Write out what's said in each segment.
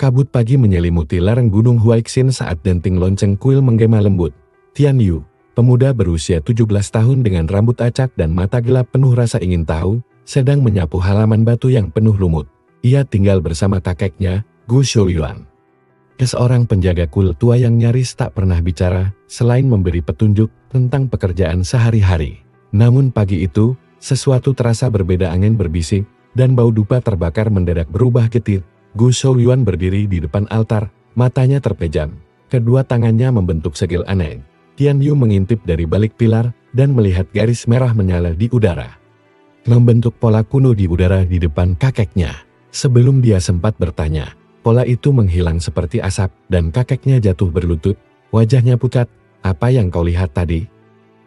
Kabut pagi menyelimuti lereng gunung Huaixin saat denting lonceng kuil menggema lembut. Tian Yu, pemuda berusia 17 tahun dengan rambut acak dan mata gelap penuh rasa ingin tahu, sedang menyapu halaman batu yang penuh lumut. Ia tinggal bersama kakeknya, Gu Shouyuan. Seorang penjaga kuil tua yang nyaris tak pernah bicara, selain memberi petunjuk tentang pekerjaan sehari-hari. Namun pagi itu, sesuatu terasa berbeda. Angin berbisik, dan bau dupa terbakar mendadak berubah getir. Gu Shouyuan berdiri di depan altar, matanya terpejam. Kedua tangannya membentuk segel aneh. Tian Yu mengintip dari balik pilar, dan melihat garis merah menyala di udara. Membentuk pola kuno di udara di depan kakeknya. Sebelum dia sempat bertanya, pola itu menghilang seperti asap, dan kakeknya jatuh berlutut, wajahnya pucat. "Apa yang kau lihat tadi?"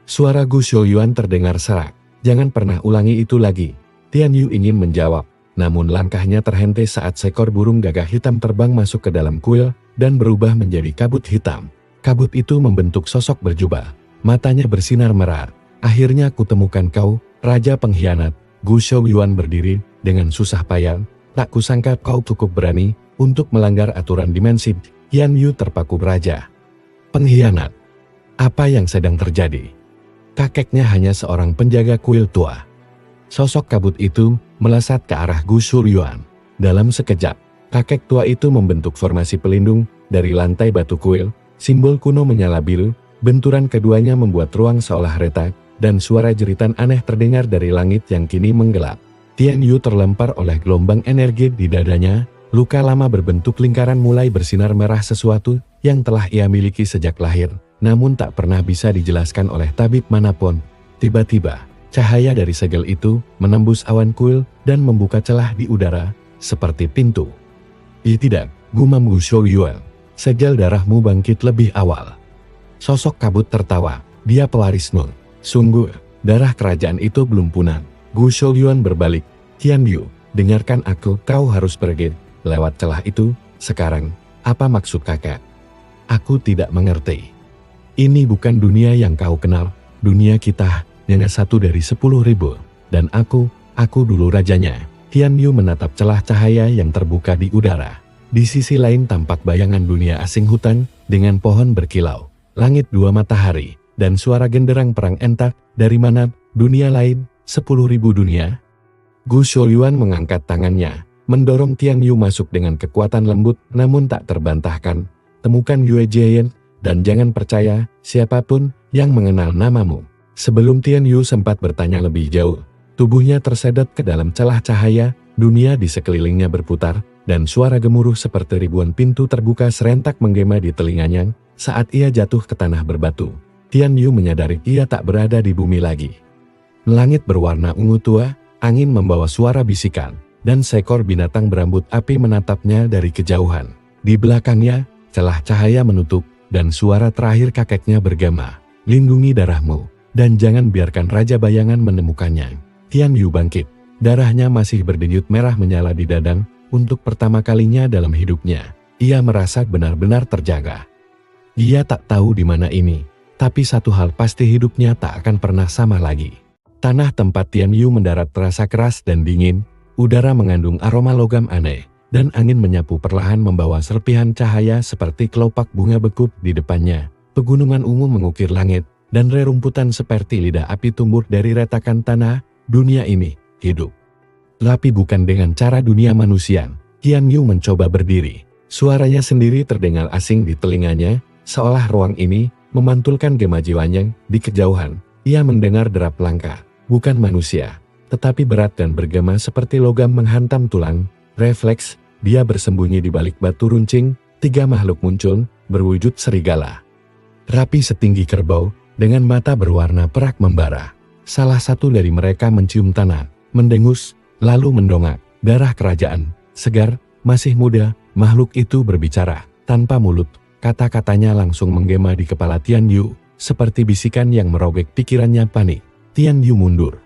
Suara Gu Shouyuan terdengar serak. "Jangan pernah ulangi itu lagi." Tian Yu ingin menjawab, namun langkahnya terhenti saat seekor burung gagak hitam terbang masuk ke dalam kuil, dan berubah menjadi kabut hitam. Kabut itu membentuk sosok berjubah. Matanya bersinar merah. "Akhirnya kutemukan kau, Raja Pengkhianat." Gu Shouyuan berdiri, dengan susah payah. "Tak kusangka kau cukup berani, untuk melanggar aturan dimensi." Tian Yu terpaku. "Raja Pengkhianat? Apa yang sedang terjadi?" Kakeknya hanya seorang penjaga kuil tua. Sosok kabut itu melesat ke arah Gu Shouyuan. Dalam sekejap, kakek tua itu membentuk formasi pelindung dari lantai batu kuil. Simbol kuno menyala biru. Benturan keduanya membuat ruang seolah retak, dan suara jeritan aneh terdengar dari langit yang kini menggelap. Tian Yu terlempar oleh gelombang energi di dadanya. Luka lama berbentuk lingkaran mulai bersinar merah, sesuatu yang telah ia miliki sejak lahir, namun tak pernah bisa dijelaskan oleh tabib manapun. Tiba-tiba, cahaya dari segel itu menembus awan kuil dan membuka celah di udara, seperti pintu. Tidak, gumam Gu Shouyuan. "Segel darahmu bangkit lebih awal." Sosok kabut tertawa. "Dia pewaris Nun. Sungguh, darah kerajaan itu belum punah." Gu Shouyuan berbalik. "Tian Yu, dengarkan aku, kau harus pergi lewat celah itu sekarang." "Apa maksud kakak?" "Aku tidak mengerti. Ini bukan dunia yang kau kenal. Dunia kita hanya satu dari 10.000. Dan aku dulu rajanya." Tian Yu menatap celah cahaya yang terbuka di udara. Di sisi lain tampak bayangan dunia asing, hutan dengan pohon berkilau, langit dua matahari, dan suara genderang perang entak. "Dari mana dunia lain? 10.000 dunia?" Gu Shouyuan mengangkat tangannya, mendorong Tian Yu masuk dengan kekuatan lembut namun tak terbantahkan. "Temukan Yue Jian, dan jangan percaya siapapun yang mengenal namamu." Sebelum Tian Yu sempat bertanya lebih jauh, tubuhnya tersedot ke dalam celah cahaya. Dunia di sekelilingnya berputar, dan suara gemuruh seperti ribuan pintu terbuka serentak menggema di telinganya. Saat ia jatuh ke tanah berbatu, Tian Yu menyadari ia tak berada di bumi lagi. Langit berwarna ungu tua, angin membawa suara bisikan, dan seekor binatang berambut api menatapnya dari kejauhan. Di belakangnya, celah cahaya menutup, dan suara terakhir kakeknya bergema, "Lindungi darahmu, dan jangan biarkan Raja Bayangan menemukannya." Tian Yu bangkit, darahnya masih berdenyut merah menyala di dadang. Untuk pertama kalinya dalam hidupnya, ia merasa benar-benar terjaga. Dia tak tahu di mana ini, tapi satu hal pasti, hidupnya tak akan pernah sama lagi. Tanah tempat Tian Yu mendarat terasa keras dan dingin, udara mengandung aroma logam aneh, dan angin menyapu perlahan membawa serpihan cahaya seperti kelopak bunga beku di depannya. Pegunungan ungu mengukir langit, dan rerumputan seperti lidah api tumbuh dari retakan tanah. Dunia ini hidup, tapi bukan dengan cara dunia manusia. Tian Yu mencoba berdiri. Suaranya sendiri terdengar asing di telinganya, seolah ruang ini memantulkan gema jiwanya. Di kejauhan, ia mendengar derap langkah, bukan manusia, tetapi berat dan bergema seperti logam menghantam tulang. Refleks, dia bersembunyi di balik batu runcing. 3 makhluk muncul, berwujud serigala, rapi setinggi kerbau, dengan mata berwarna perak membara. Salah satu dari mereka mencium tanah, mendengus, lalu mendongak. "Darah kerajaan, segar, masih muda." Makhluk itu berbicara tanpa mulut. Kata-katanya langsung menggema di kepala Tian Yu, seperti bisikan yang merobek pikirannya. Panik. Tian Yu mundur,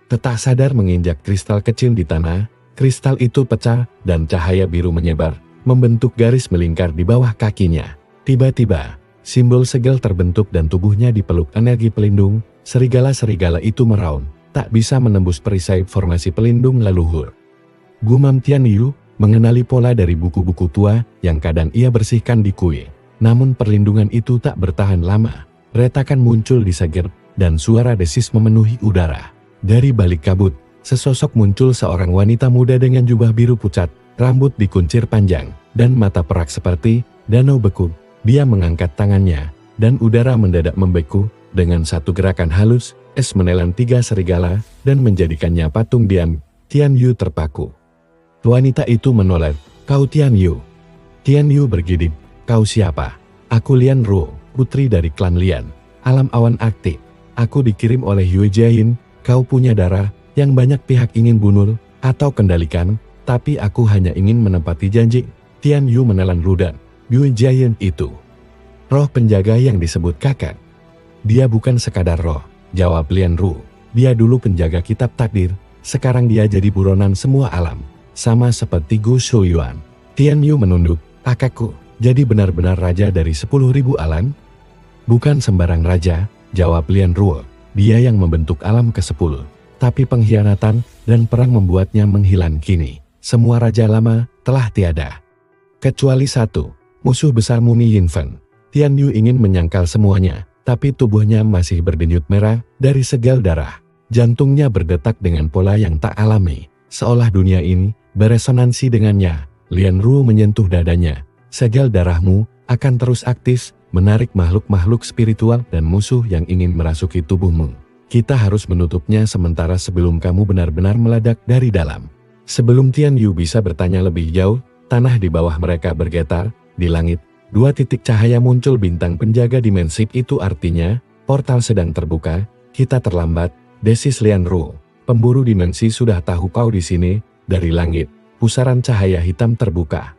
tak sadar menginjak kristal kecil di tanah. Kristal itu pecah, dan cahaya biru menyebar, membentuk garis melingkar di bawah kakinya. Tiba-tiba, simbol segel terbentuk dan tubuhnya dipeluk energi pelindung. Serigala-serigala itu meraung, tak bisa menembus perisai formasi pelindung leluhur. Gumam Tian Yu, mengenali pola dari buku-buku tua yang kadang ia bersihkan di kuil. Namun perlindungan itu tak bertahan lama. Retakan muncul di seger, dan suara desis memenuhi udara. Dari balik kabut, sesosok muncul seorang wanita muda dengan jubah biru pucat, rambut dikuncir panjang, dan mata perak seperti danau beku. Dia mengangkat tangannya, dan udara mendadak membeku. Dengan satu gerakan halus, es menelan 3 serigala, dan menjadikannya patung diam. Tian Yu terpaku. Wanita itu menoleh, "Kau Tian Yu?" Tian Yu bergidik, "Kau siapa?" "Aku Lian Ruo, putri dari klan Lian, alam awan aktif. Aku dikirim oleh Yue Jiayin. Kau punya darah yang banyak pihak ingin bunuh atau kendalikan, tapi aku hanya ingin menepati janji." Tian Yu menelan ludah. "Yue Jiayin itu roh penjaga yang disebut kakak." "Dia bukan sekadar roh," jawab Lian Ruo. "Dia dulu penjaga kitab takdir, sekarang dia jadi buronan semua alam. Sama seperti Gu Shouyuan." Tian Yu menunduk, "Kakakku, jadi benar-benar raja dari 10.000 alam?" "Bukan sembarang raja," jawab Lian Ruo. "Dia yang membentuk alam ke-10. Tapi pengkhianatan dan perang membuatnya menghilang kini. Semua raja lama telah tiada. Kecuali satu, musuh besar Mumi Yinfen." Tian Yu ingin menyangkal semuanya, tapi tubuhnya masih berdenyut merah dari segal darah. Jantungnya berdetak dengan pola yang tak alami, seolah dunia ini beresonansi dengannya. Lian Ruo menyentuh dadanya. "Segal darahmu akan terus aktif, menarik makhluk-makhluk spiritual dan musuh yang ingin merasuki tubuhmu. Kita harus menutupnya sementara sebelum kamu benar-benar meledak dari dalam." Sebelum Tian Yu bisa bertanya lebih jauh, tanah di bawah mereka bergetar. Di langit, 2 titik cahaya muncul bintang penjaga dimensi. Itu artinya, portal sedang terbuka. "Kita terlambat," desis Lian Ruo. "Pemburu dimensi sudah tahu kau di sini." Dari langit, pusaran cahaya hitam terbuka.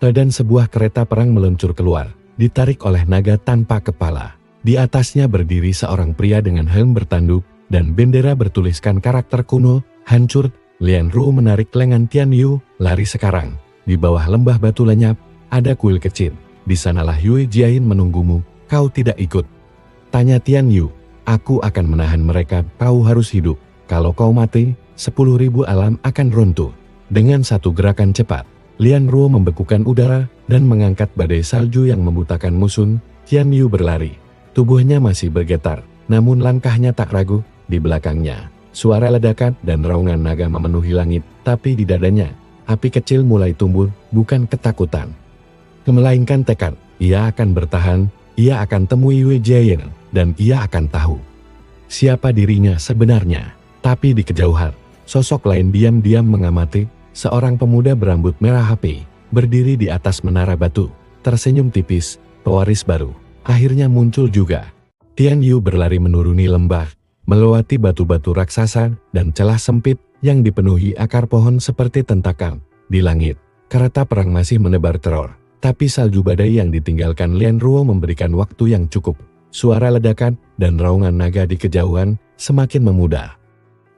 Dan sebuah kereta perang meluncur keluar, ditarik oleh naga tanpa kepala. Di atasnya berdiri seorang pria dengan helm bertanduk, dan bendera bertuliskan karakter kuno, "Hancur." Lian Ruo menarik lengan Tian Yu, "Lari sekarang. Di bawah lembah batu lenyap, ada kuil kecil. Di sanalah Yue Jiayin menunggumu. Kau tidak ikut?" Tanya Tian Yu. "Aku akan menahan mereka. Kau harus hidup. Kalau kau mati, 10.000 alam akan runtuh." Dengan satu gerakan cepat, Lian Ruo membekukan udara dan mengangkat badai salju yang membutakan musuh. Tian Yu berlari. Tubuhnya masih bergetar, namun langkahnya tak ragu. Di belakangnya, suara ledakan dan raungan naga memenuhi langit, tapi di dadanya, api kecil mulai tumbuh, bukan ketakutan, melainkan tekad. Ia akan bertahan, ia akan temui Yue Jiayin, dan ia akan tahu siapa dirinya sebenarnya. Tapi di kejauhan, sosok lain diam-diam mengamati. Seorang pemuda berambut merah api, berdiri di atas menara batu, tersenyum tipis. Pewaris baru akhirnya muncul juga. Tian Yu berlari menuruni lembah, melewati batu-batu raksasa dan celah sempit yang dipenuhi akar pohon seperti tentakan. Di langit, kereta perang masih menebar teror, tapi salju badai yang ditinggalkan Lian Ruo memberikan waktu yang cukup. Suara ledakan dan raungan naga di kejauhan semakin memudar,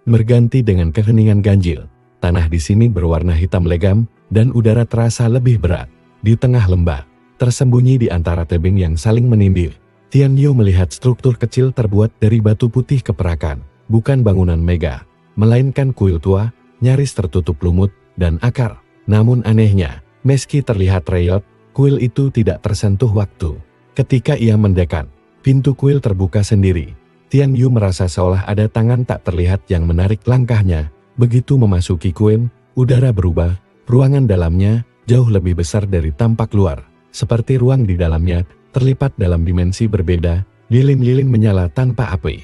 berganti dengan keheningan ganjil. Tanah di sini berwarna hitam legam, dan udara terasa lebih berat. Di tengah lembah, tersembunyi di antara tebing yang saling menindih, Tian Yu melihat struktur kecil terbuat dari batu putih keperakan. Bukan bangunan megah, melainkan kuil tua, nyaris tertutup lumut dan akar. Namun anehnya, meski terlihat reot, kuil itu tidak tersentuh waktu. Ketika ia mendekat, pintu kuil terbuka sendiri. Tian Yu merasa seolah ada tangan tak terlihat yang menarik langkahnya. Begitu memasuki kuil, udara berubah. Ruangan dalamnya jauh lebih besar dari tampak luar. Seperti ruang di dalamnya terlipat dalam dimensi berbeda. Lilin-lilin menyala tanpa api.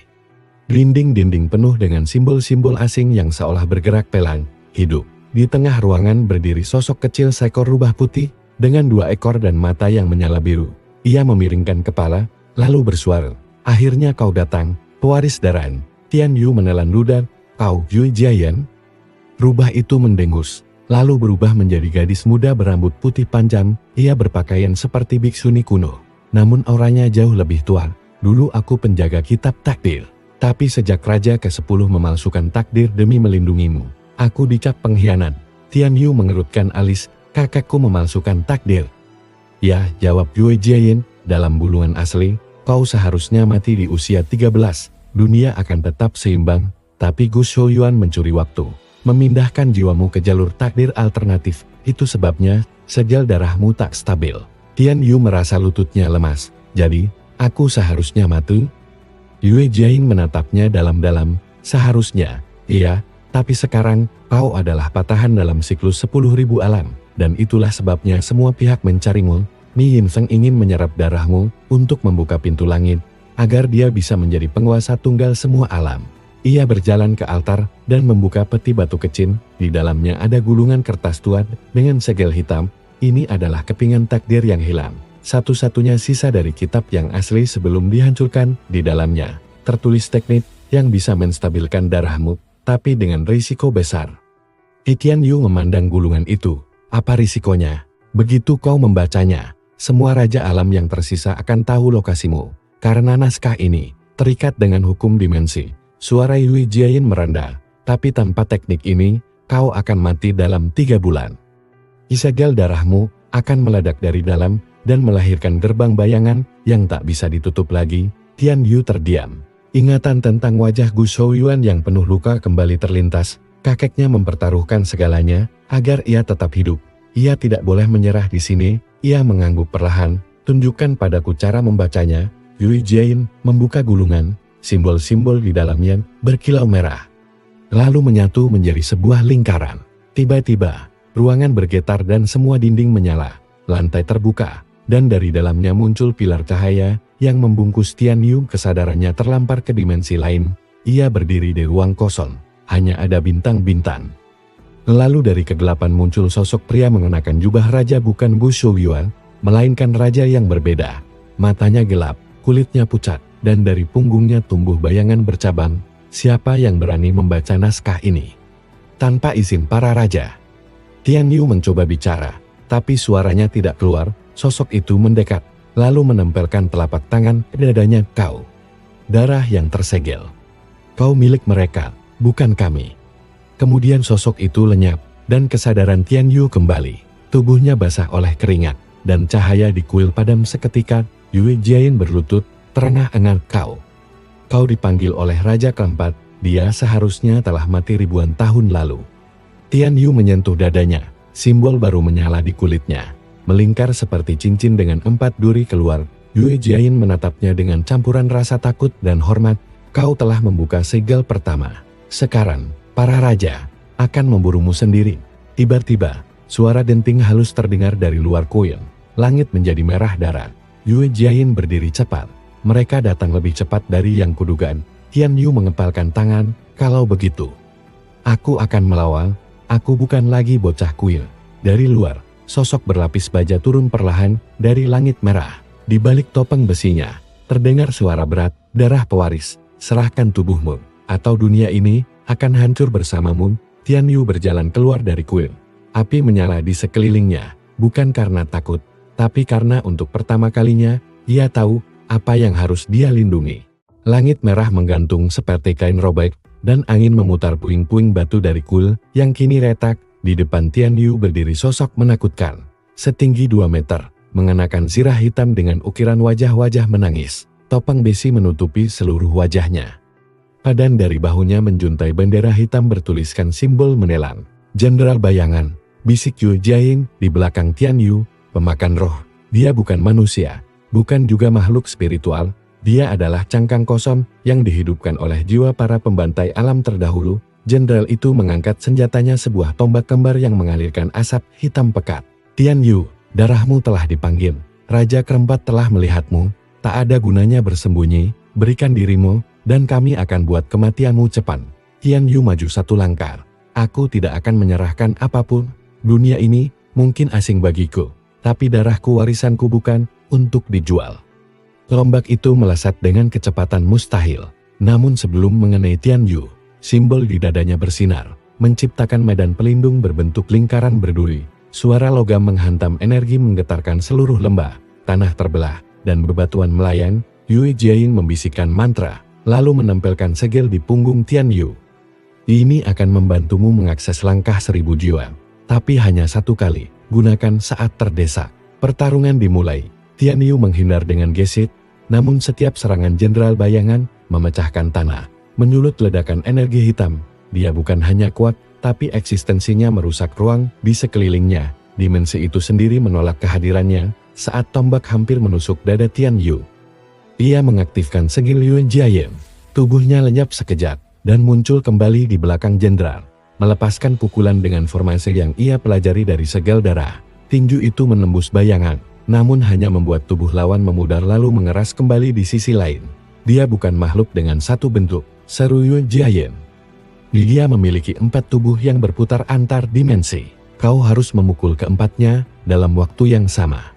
Dinding-dinding penuh dengan simbol-simbol asing yang seolah bergerak pelan, hidup. Di tengah ruangan berdiri sosok kecil seekor rubah putih, dengan 2 ekor dan mata yang menyala biru. Ia memiringkan kepala, lalu bersuara, "Akhirnya kau datang, pewaris Daran." Tian Yu menelan ludah. "Kau Yue Jiayin?" Rubah itu mendengus, lalu berubah menjadi gadis muda berambut putih panjang. Ia berpakaian seperti biksuni kuno, namun auranya jauh lebih tua. "Dulu aku penjaga kitab takdir, tapi sejak Raja ke-10 memalsukan takdir demi melindungimu, aku dicap pengkhianat." Tian Yu mengerutkan alis. "Kakakku memalsukan takdir?" "Ya," jawab Yue Jiayin, "dalam buluan asli, kau seharusnya mati di usia 13. Dunia akan tetap seimbang. Tapi Gu Shouyuan mencuri waktu, memindahkan jiwamu ke jalur takdir alternatif. Itu sebabnya, segel darahmu tak stabil. Tian Yu merasa lututnya lemas. Jadi, aku seharusnya mati? Yue Jiayin menatapnya dalam-dalam. Seharusnya, iya, tapi sekarang, kau adalah patahan dalam siklus 10.000 alam. Dan itulah sebabnya semua pihak mencarimu. Mi Yin Feng ingin menyerap darahmu untuk membuka pintu langit, agar dia bisa menjadi penguasa tunggal semua alam. Ia berjalan ke altar dan membuka peti batu kecil. Di dalamnya ada gulungan kertas tuat dengan segel hitam. Ini adalah kepingan takdir yang hilang. Satu-satunya sisa dari kitab yang asli sebelum dihancurkan. Di dalamnya tertulis teknik yang bisa menstabilkan darahmu, tapi dengan risiko besar. Tian Yu memandang gulungan itu. Apa risikonya? Begitu kau membacanya, semua raja alam yang tersisa akan tahu lokasimu. Karena naskah ini terikat dengan hukum dimensi. Suara Yue Jiayin merendah. Tapi tanpa teknik ini, kau akan mati dalam 3 bulan. Segel darahmu akan meledak dari dalam dan melahirkan gerbang bayangan yang tak bisa ditutup lagi. Tian Yu terdiam. Ingatan tentang wajah Gu Shouyuan yang penuh luka kembali terlintas. Kakeknya mempertaruhkan segalanya agar ia tetap hidup. Ia tidak boleh menyerah di sini. Ia mengangguk perlahan. Tunjukkan padaku cara membacanya. Yue Jiayin membuka gulungan. Simbol-simbol di dalamnya berkilau merah, lalu menyatu menjadi sebuah lingkaran. Tiba-tiba, ruangan bergetar dan semua dinding menyala. Lantai terbuka, dan dari dalamnya muncul pilar cahaya yang membungkus Tian Yu. Kesadarannya terlampar ke dimensi lain. Ia berdiri di ruang kosong. Hanya ada bintang-bintang. Lalu dari kegelapan muncul sosok pria mengenakan jubah raja, bukan Gu Shouyuan, melainkan raja yang berbeda. Matanya gelap, kulitnya pucat, dan dari punggungnya tumbuh bayangan bercabang. Siapa yang berani membaca naskah ini tanpa izin para raja? Tian Yu mencoba bicara, tapi suaranya tidak keluar. Sosok itu mendekat, lalu menempelkan telapak tangan ke dadanya. Kau, darah yang tersegel. Kau milik mereka, bukan kami. Kemudian sosok itu lenyap, dan kesadaran Tian Yu kembali. Tubuhnya basah oleh keringat, dan cahaya di kuil padam seketika. Yue Jiayin berlutut, terengah-engah. Kau dipanggil oleh Raja keempat. Dia seharusnya telah mati ribuan tahun lalu. Tian Yu menyentuh dadanya. Simbol baru menyala di kulitnya, melingkar seperti cincin dengan 4 duri keluar. Yue Jiayin menatapnya dengan campuran rasa takut dan hormat. Kau telah membuka segel pertama. Sekarang, para raja akan memburumu sendiri. Tiba-tiba, suara denting halus terdengar dari luar kuil. Langit menjadi merah darah. Yue Jiayin berdiri cepat. Mereka datang lebih cepat dari yang kudugaan. Tian Yu mengepalkan tangan. Kalau begitu, aku akan melawan. Aku bukan lagi bocah kuil. Dari luar, sosok berlapis baja turun perlahan dari langit merah. Di balik topeng besinya, terdengar suara berat. Darah pewaris, serahkan tubuhmu, atau dunia ini akan hancur bersamamu. Tian Yu berjalan keluar dari kuil. Api menyala di sekelilingnya, bukan karena takut, tapi karena untuk pertama kalinya, ia tahu apa yang harus dia lindungi. Langit merah menggantung seperti kain robek, dan angin memutar puing-puing batu dari kuil yang kini retak. Di depan Tian Yu berdiri sosok menakutkan. Setinggi 2 meter, mengenakan zirah hitam dengan ukiran wajah-wajah menangis. Topeng besi menutupi seluruh wajahnya. Padan dari bahunya menjuntai bendera hitam bertuliskan simbol menelan. Jenderal Bayangan, bisik Yue Jiayin di belakang Tian Yu. Pemakan roh, dia bukan manusia, bukan juga makhluk spiritual. Dia adalah cangkang kosong yang dihidupkan oleh jiwa para pembantai alam terdahulu. Jenderal itu mengangkat senjatanya, sebuah tombak kembar yang mengalirkan asap hitam pekat. Tian Yu, darahmu telah dipanggil. Raja keempat telah melihatmu. Tak ada gunanya bersembunyi. Berikan dirimu, dan kami akan buat kematianmu cepat. Tian Yu maju 1 langkah. Aku tidak akan menyerahkan apapun. Dunia ini mungkin asing bagiku, tapi darahku warisanku, bukan untuk dijual. Tombak itu melesat dengan kecepatan mustahil. Namun sebelum mengenai Tian Yu, simbol di dadanya bersinar, menciptakan medan pelindung berbentuk lingkaran berduri. Suara logam menghantam energi menggetarkan seluruh lembah. Tanah terbelah, dan bebatuan melayang. Yue Jiayin membisikkan mantra, lalu menempelkan segel di punggung Tian Yu. Ini akan membantumu mengakses langkah 1000 jiwa. Tapi hanya 1 kali, gunakan saat terdesak. Pertarungan dimulai. Tian Yu menghindar dengan gesit, namun setiap serangan Jenderal Bayangan memecahkan tanah, menyulut ledakan energi hitam. Dia bukan hanya kuat, tapi eksistensinya merusak ruang di sekelilingnya. Dimensi itu sendiri menolak kehadirannya saat tombak hampir menusuk dada Tian Yu. Ia mengaktifkan segil Yuan Jiayin. Tubuhnya lenyap sekejap dan muncul kembali di belakang jenderal, melepaskan pukulan dengan formasi yang ia pelajari dari segel darah. Tinju itu menembus bayangan, namun hanya membuat tubuh lawan memudar lalu mengeras kembali di sisi lain. Dia bukan makhluk dengan satu bentuk, seru Yuan Jiayin. Dia memiliki 4 tubuh yang berputar antar dimensi. Kau harus memukul keempatnya dalam waktu yang sama.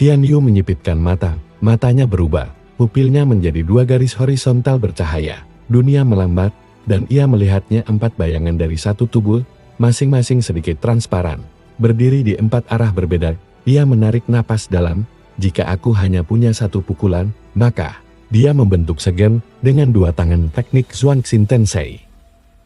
Tian Yu menyipitkan mata, matanya berubah, pupilnya menjadi 2 garis horizontal bercahaya. Dunia melambat, dan ia melihatnya 4 bayangan dari satu tubuh, masing-masing sedikit transparan. Berdiri di 4 arah berbeda, ia menarik napas dalam. Jika aku hanya punya 1 pukulan, maka dia membentuk segel dengan 2 tangan teknik Zhuangxin Tensei.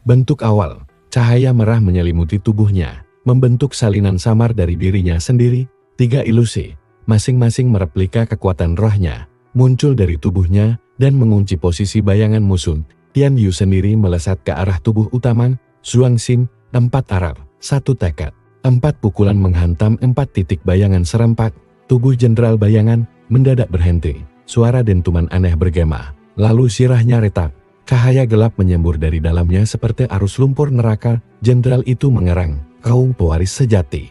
Bentuk awal, cahaya merah menyelimuti tubuhnya, membentuk salinan samar dari dirinya sendiri. 3 ilusi, masing-masing mereplika kekuatan rohnya, muncul dari tubuhnya dan mengunci posisi bayangan musuh. Tian Yu sendiri melesat ke arah tubuh utama, Zhuangxin, 4 arah, 1 tekad. 4 pukulan menghantam 4 titik bayangan serempak. Tubuh jenderal bayangan mendadak berhenti. Suara dentuman aneh bergema, lalu sirahnya retak. Cahaya gelap menyembur dari dalamnya seperti arus lumpur neraka. Jenderal itu mengerang, "Kau pewaris sejati."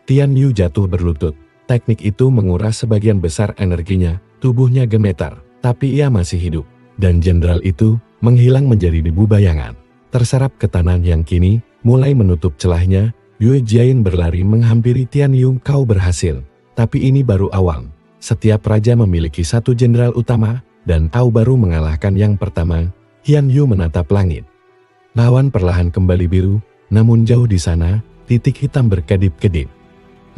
Tian Yu jatuh berlutut. Teknik itu menguras sebagian besar energinya. Tubuhnya gemetar, tapi ia masih hidup. Dan jenderal itu menghilang menjadi debu bayangan. Terserap ke tanah yang kini mulai menutup celahnya. Yue Jiayin berlari menghampiri Tian Yu. "Kau berhasil. Tapi ini baru awal. Setiap raja memiliki 1 jenderal utama, dan kau baru mengalahkan yang pertama." Tian Yu menatap langit. Lawan perlahan kembali biru, namun jauh di sana, titik hitam berkedip-kedip.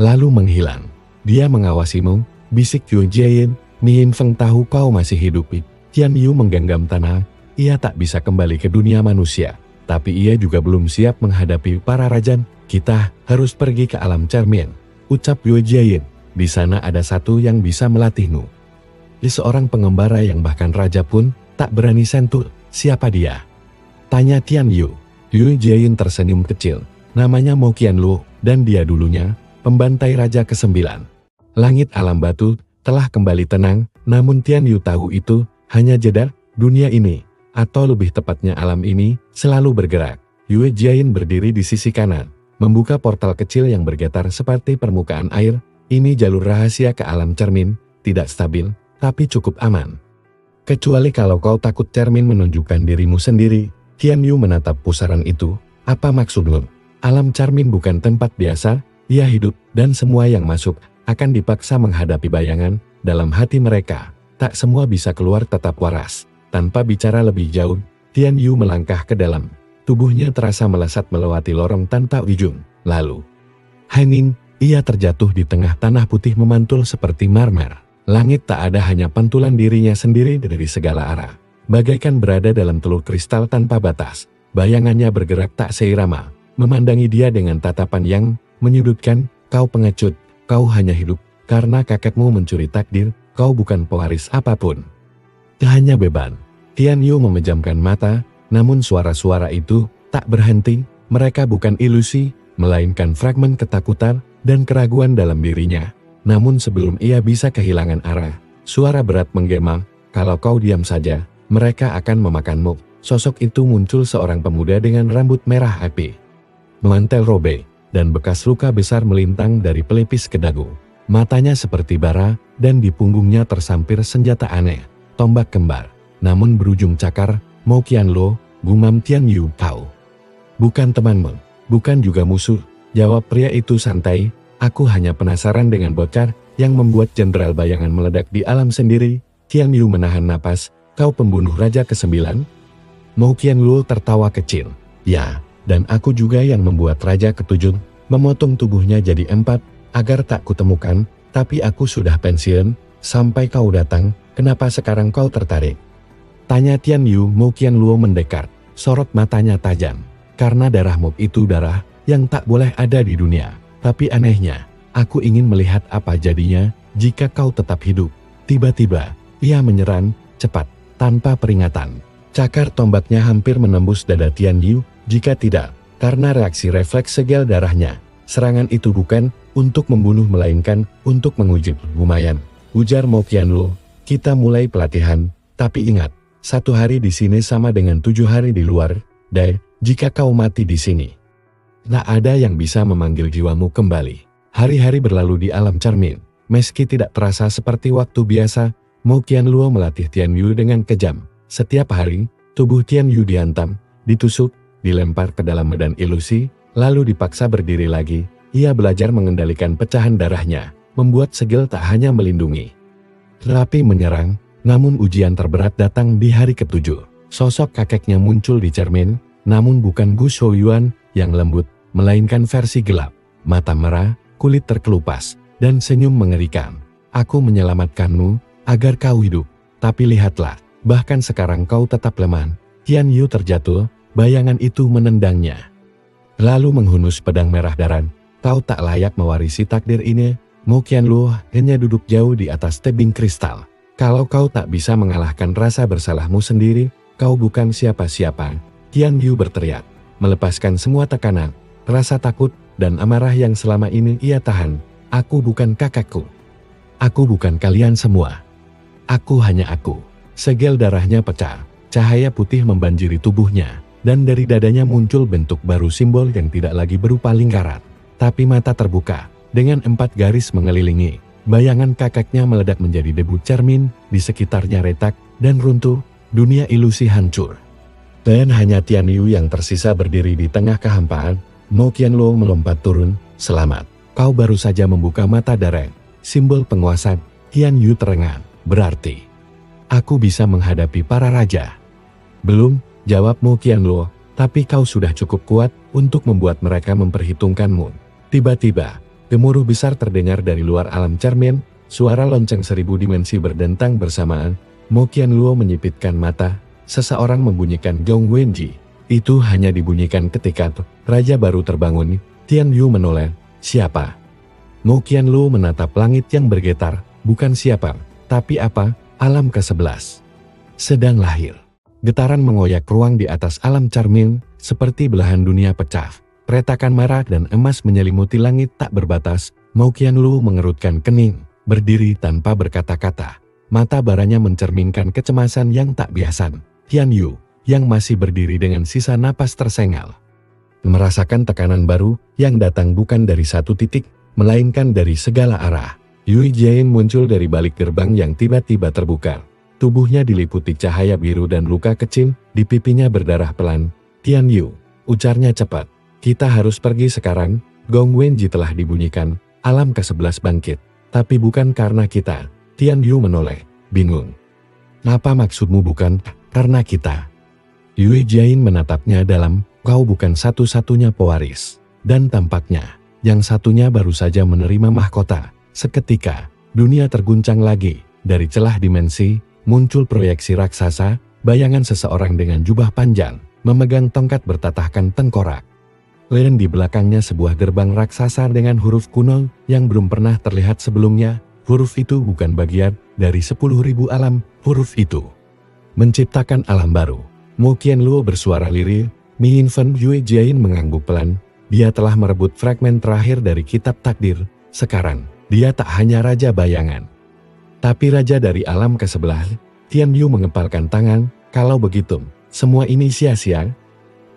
Lalu menghilang. "Dia mengawasimu," bisik Yue Jiayin. "Min Feng tahu kau masih hidup." Tian Yu menggenggam tanah. Ia tak bisa kembali ke dunia manusia, tapi ia juga belum siap menghadapi para raja. "Kita harus pergi ke alam cermin," ucap Yue Jiayin. "Di sana ada 1 yang bisa melatihmu." Di seorang pengembara yang bahkan raja pun tak berani sentuh. "Siapa dia?" tanya Tian Yu. Yue Jiayin tersenyum kecil. "Namanya Mo Qianluo, dan dia dulunya pembantai raja ke-9. Langit alam batu telah kembali tenang, namun Tian Yu tahu itu hanya jeda. Dunia ini, atau lebih tepatnya alam ini, selalu bergerak." Yue Jiayin berdiri di sisi kanan, membuka portal kecil yang bergetar seperti permukaan air. "Ini jalur rahasia ke alam cermin, tidak stabil, tapi cukup aman. Kecuali kalau kau takut cermin menunjukkan dirimu sendiri." Tian Yu menatap pusaran itu. "Apa maksudmu? Alam cermin bukan tempat biasa, ia hidup, dan semua yang masuk akan dipaksa menghadapi bayangan dalam hati mereka. Tak semua bisa keluar tetap waras." Tanpa bicara lebih jauh, Tian Yu melangkah ke dalam. Tubuhnya terasa melesat melewati lorong tanpa ujung. Lalu, hening, ia terjatuh di tengah tanah putih memantul seperti marmer. Langit tak ada, hanya pantulan dirinya sendiri dari segala arah. Bagaikan berada dalam telur kristal tanpa batas. Bayangannya bergerak tak seirama, memandangi dia dengan tatapan yang menyudutkan. "Kau pengecut, kau hanya hidup karena kakekmu mencuri takdir, kau bukan pewaris apapun." Hanya beban. Tian Yu memejamkan mata, namun suara-suara itu tak berhenti. Mereka bukan ilusi, melainkan fragmen ketakutan dan keraguan dalam dirinya. Namun sebelum ia bisa kehilangan arah, suara berat menggema, "Kalau kau diam saja, mereka akan memakanmu." Sosok itu muncul seorang pemuda dengan rambut merah api, mantel robek, dan bekas luka besar melintang dari pelipis ke dagu. Matanya seperti bara, dan di punggungnya tersampir senjata aneh, tombak kembar, namun berujung cakar. "Mo Qianluo," gumam Tian Yu. "Kau bukan temanmu, bukan juga musuh," jawab pria itu santai. "Aku hanya penasaran dengan bocah yang membuat jenderal bayangan meledak di alam sendiri." Tian Yu menahan napas. "Kau pembunuh raja ke-9? Mo Qianluo tertawa kecil. "Ya, dan aku juga yang membuat raja ke-7, memotong tubuhnya jadi 4, agar tak kutemukan, tapi aku sudah pensiun, sampai kau datang. Kenapa sekarang kau tertarik?" tanya Tian Yu. Mo Qianluo mendekat, sorot matanya tajam. "Karena darahmu itu darah yang tak boleh ada di dunia. Tapi anehnya, aku ingin melihat apa jadinya jika kau tetap hidup." Tiba-tiba, ia menyerang, cepat, tanpa peringatan. Cakar tombaknya hampir menembus dada Tian Yu. Jika tidak, Karena reaksi refleks segel darahnya, serangan itu bukan untuk membunuh melainkan untuk menguji lumayan. Ujar Mo Qianluo, kita mulai pelatihan, tapi ingat, 1 hari di sini sama dengan 7 hari di luar, Dai, jika kau mati di sini. Tak ada yang bisa memanggil jiwamu kembali. Hari-hari berlalu di alam cermin, meski tidak terasa seperti waktu biasa, Mo Qianluo melatih Tian Yu dengan kejam. Setiap hari, tubuh Tian Yu dihantam, ditusuk, dilempar ke dalam medan ilusi, lalu dipaksa berdiri lagi. Ia belajar mengendalikan pecahan darahnya, membuat segel tak hanya melindungi, tetapi menyerang. Namun ujian terberat datang di hari ke-7. Sosok kakeknya muncul di cermin, namun bukan Gu Shouyuan yang lembut, melainkan versi gelap. Mata merah, kulit terkelupas, dan senyum mengerikan. Aku menyelamatkanmu, agar kau hidup. Tapi lihatlah, bahkan sekarang kau tetap lemah. Tian Yu terjatuh, bayangan itu menendangnya. Lalu menghunus pedang merah daran. Kau tak layak mewarisi takdir ini. Mo Qianluo hanya duduk jauh di atas tebing kristal. Kalau kau tak bisa mengalahkan rasa bersalahmu sendiri, kau bukan siapa-siapa. Tian Yu berteriak, melepaskan semua tekanan, rasa takut, dan amarah yang selama ini ia tahan. Aku bukan kakakku. Aku bukan kalian semua. Aku hanya aku. Segel darahnya pecah, cahaya putih membanjiri tubuhnya, dan dari dadanya muncul bentuk baru simbol yang tidak lagi berupa lingkaran, tapi mata terbuka, dengan 4 garis mengelilingi. Bayangan kakaknya meledak menjadi debu cermin, di sekitarnya retak dan runtuh, dunia ilusi hancur. Dan hanya Tian Yu yang tersisa berdiri di tengah kehampaan. Mo Qianluo melompat turun, selamat, kau baru saja membuka mata Dareng. Simbol penguasa. Tian Yu terengah, berarti aku bisa menghadapi para raja. Belum, jawab Mo Qianluo, tapi kau sudah cukup kuat untuk membuat mereka memperhitungkanmu. Tiba-tiba, gemuruh besar terdengar dari luar alam cermin, suara lonceng 1000 dimensi berdentang bersamaan. Mo Qianluo menyipitkan mata, seseorang membunyikan gong Wenji. Itu hanya dibunyikan ketika raja baru terbangun. Tian Yu menoleh, siapa? Mo Qianluo menatap langit yang bergetar, bukan siapa, tapi apa, alam ke-11 sedang lahir. Getaran mengoyak ruang di atas alam cermin, seperti belahan dunia pecah. Retakan merah dan emas menyelimuti langit tak berbatas. Mo Qianluo mengerutkan kening, berdiri tanpa berkata-kata. Mata baranya mencerminkan kecemasan yang tak biasa. Tian Yu, yang masih berdiri dengan sisa napas tersengal, merasakan tekanan baru yang datang bukan dari satu titik, melainkan dari segala arah. Yue Jian muncul dari balik gerbang yang tiba-tiba terbuka. Tubuhnya diliputi cahaya biru dan luka kecil, di pipinya berdarah pelan. Tian Yu, ujarnya cepat. Kita harus pergi sekarang. Gong Wenji telah dibunyikan, alam ke-11 bangkit. Tapi bukan karena kita. Tian Yu menoleh, bingung. Apa maksudmu bukan karena kita? Yue Jian menatapnya dalam, kau bukan satu-satunya pewaris. Dan tampaknya, yang satunya baru saja menerima mahkota. Seketika, dunia terguncang lagi. Dari celah dimensi, muncul proyeksi raksasa, bayangan seseorang dengan jubah panjang, memegang tongkat bertatahkan tengkorak. Dan di belakangnya sebuah gerbang raksasa dengan huruf kuno yang belum pernah terlihat sebelumnya. Huruf itu bukan bagian dari 10.000 alam. Huruf itu menciptakan alam baru. Mo Qianluo bersuara lirih. Mi Infan Yue Jian mengangguk pelan. Dia telah merebut fragmen terakhir dari kitab takdir. Sekarang, dia tak hanya raja bayangan, tapi raja dari alam ke-11. Tian Yu mengepalkan tangan. Kalau begitu, semua ini sia-sia?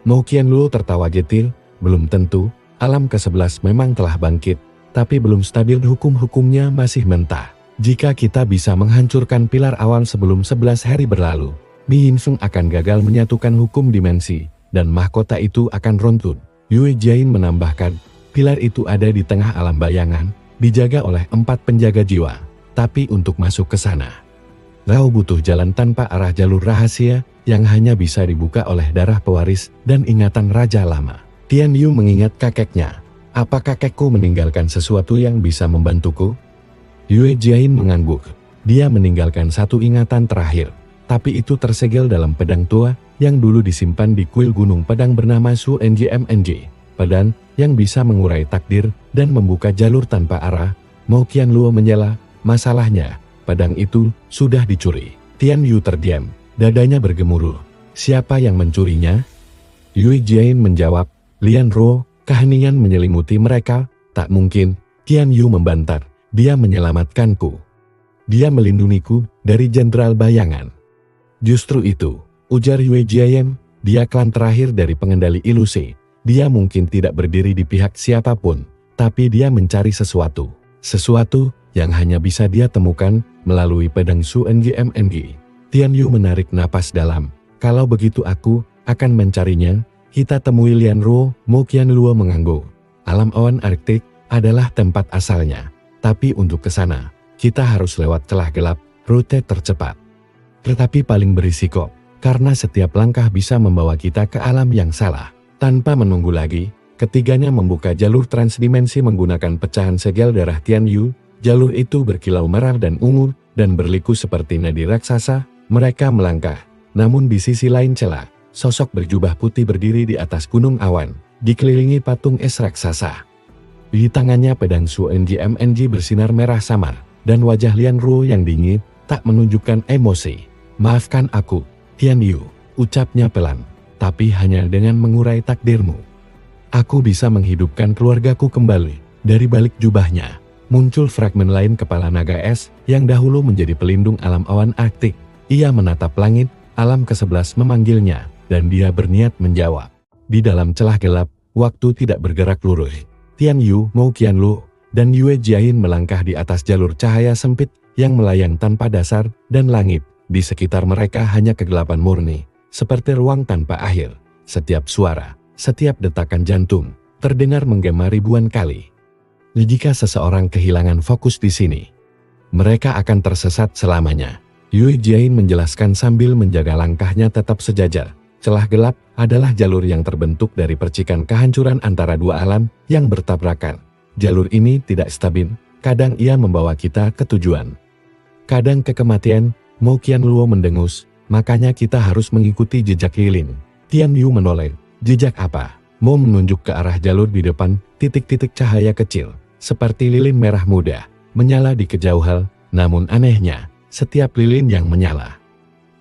Mo Qianluo tertawa getir. Belum tentu, alam ke-11 memang telah bangkit, tapi belum stabil, hukum-hukumnya masih mentah. Jika kita bisa menghancurkan pilar awal sebelum 11 hari berlalu, Mi Infeng akan gagal menyatukan hukum dimensi, dan mahkota itu akan runtuh. Yue Jian menambahkan, pilar itu ada di tengah alam bayangan, dijaga oleh 4 penjaga jiwa. Tapi untuk masuk ke sana, kau butuh jalan tanpa arah, jalur rahasia, yang hanya bisa dibuka oleh darah pewaris dan ingatan raja lama. Tian Yu mengingat kakeknya. Apa kakekku meninggalkan sesuatu yang bisa membantuku? Yue Jian mengangguk. Dia meninggalkan satu ingatan terakhir, tapi itu tersegel dalam pedang tua yang dulu disimpan di kuil gunung pedang bernama Su NJMNJ. Pedang yang bisa mengurai takdir dan membuka jalur tanpa arah. Mo Qianluo menyela, masalahnya, pedang itu sudah dicuri. Tian Yu terdiam, dadanya bergemuruh. Siapa yang mencurinya? Yue Jian menjawab, Lian Ruo, keheningan menyelimuti mereka. Tak mungkin, Tian Yu membantar. Dia menyelamatkanku. Dia melindungiku dari jenderal bayangan. Justru itu, ujar Yue Jiayan, dia klan terakhir dari pengendali ilusi. Dia mungkin tidak berdiri di pihak siapapun, tapi dia mencari sesuatu. Sesuatu yang hanya bisa dia temukan melalui pedang Su NGMNG. Tian Yu menarik napas dalam. Kalau begitu aku akan mencarinya. Kita temui Lian Ruo. Mo Qianluo mengangguk. Alam awan Arktik adalah tempat asalnya. Tapi untuk ke sana, kita harus lewat celah gelap, rute tercepat. Tetapi paling berisiko, karena setiap langkah bisa membawa kita ke alam yang salah. Tanpa menunggu lagi, ketiganya membuka jalur transdimensi menggunakan pecahan segel darah Tian Yu. Jalur itu berkilau merah dan ungu, dan berliku seperti nadi raksasa. Mereka melangkah, namun di sisi lain celah. Sosok berjubah putih berdiri di atas gunung awan, dikelilingi patung es raksasa. Di tangannya pedang Su NGMNG bersinar merah samar, dan wajah Lian Ruo yang dingin tak menunjukkan emosi. Maafkan aku, Tian Yu, ucapnya pelan, tapi hanya dengan mengurai takdirmu. Aku bisa menghidupkan keluargaku kembali. Dari balik jubahnya, muncul fragmen lain kepala naga es yang dahulu menjadi pelindung alam awan Arktik. Ia menatap langit, alam ke-11 memanggilnya. Dan dia berniat menjawab. Di dalam celah gelap, waktu tidak bergerak lurus. Tian Yu, Mo Qianluo, dan Yue Jiayin melangkah di atas jalur cahaya sempit yang melayang tanpa dasar dan langit. Di sekitar mereka hanya kegelapan murni, seperti ruang tanpa akhir. Setiap suara, setiap detakan jantung, terdengar menggema ribuan kali. Jika seseorang kehilangan fokus di sini, mereka akan tersesat selamanya. Yue Jiayin menjelaskan sambil menjaga langkahnya tetap sejajar. Celah gelap adalah jalur yang terbentuk dari percikan kehancuran antara dua alam yang bertabrakan. Jalur ini tidak stabil, kadang ia membawa kita ke tujuan. Kadang ke kematian. Mo Qianluo mendengus, makanya kita harus mengikuti jejak lilin. Tian Yu menoleh, jejak apa? Mo menunjuk ke arah jalur di depan, titik-titik cahaya kecil, seperti lilin merah muda, menyala di kejauhan, namun anehnya, setiap lilin yang menyala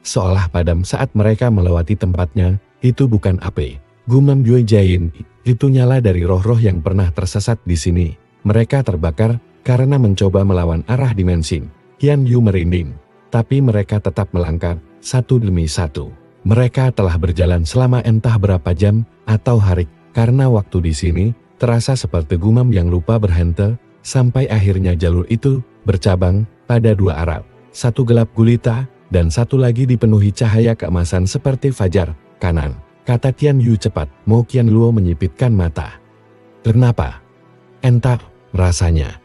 seolah padam saat mereka melewati tempatnya. Itu bukan api, gumam Yue Jiayin, itu nyala dari roh-roh yang pernah tersesat di sini. Mereka terbakar karena mencoba melawan arah dimensi. Tian Yu merinding, tapi mereka tetap melangkah, satu demi satu. Mereka telah berjalan selama entah berapa jam atau hari, karena waktu di sini terasa seperti gumam yang lupa berhenti, sampai akhirnya jalur itu bercabang pada dua arah. Satu gelap gulita, dan satu lagi dipenuhi cahaya keemasan seperti fajar. Kanan, kata Tian Yu cepat. Mo Qianluo menyipitkan mata. Kenapa? Entah, rasanya.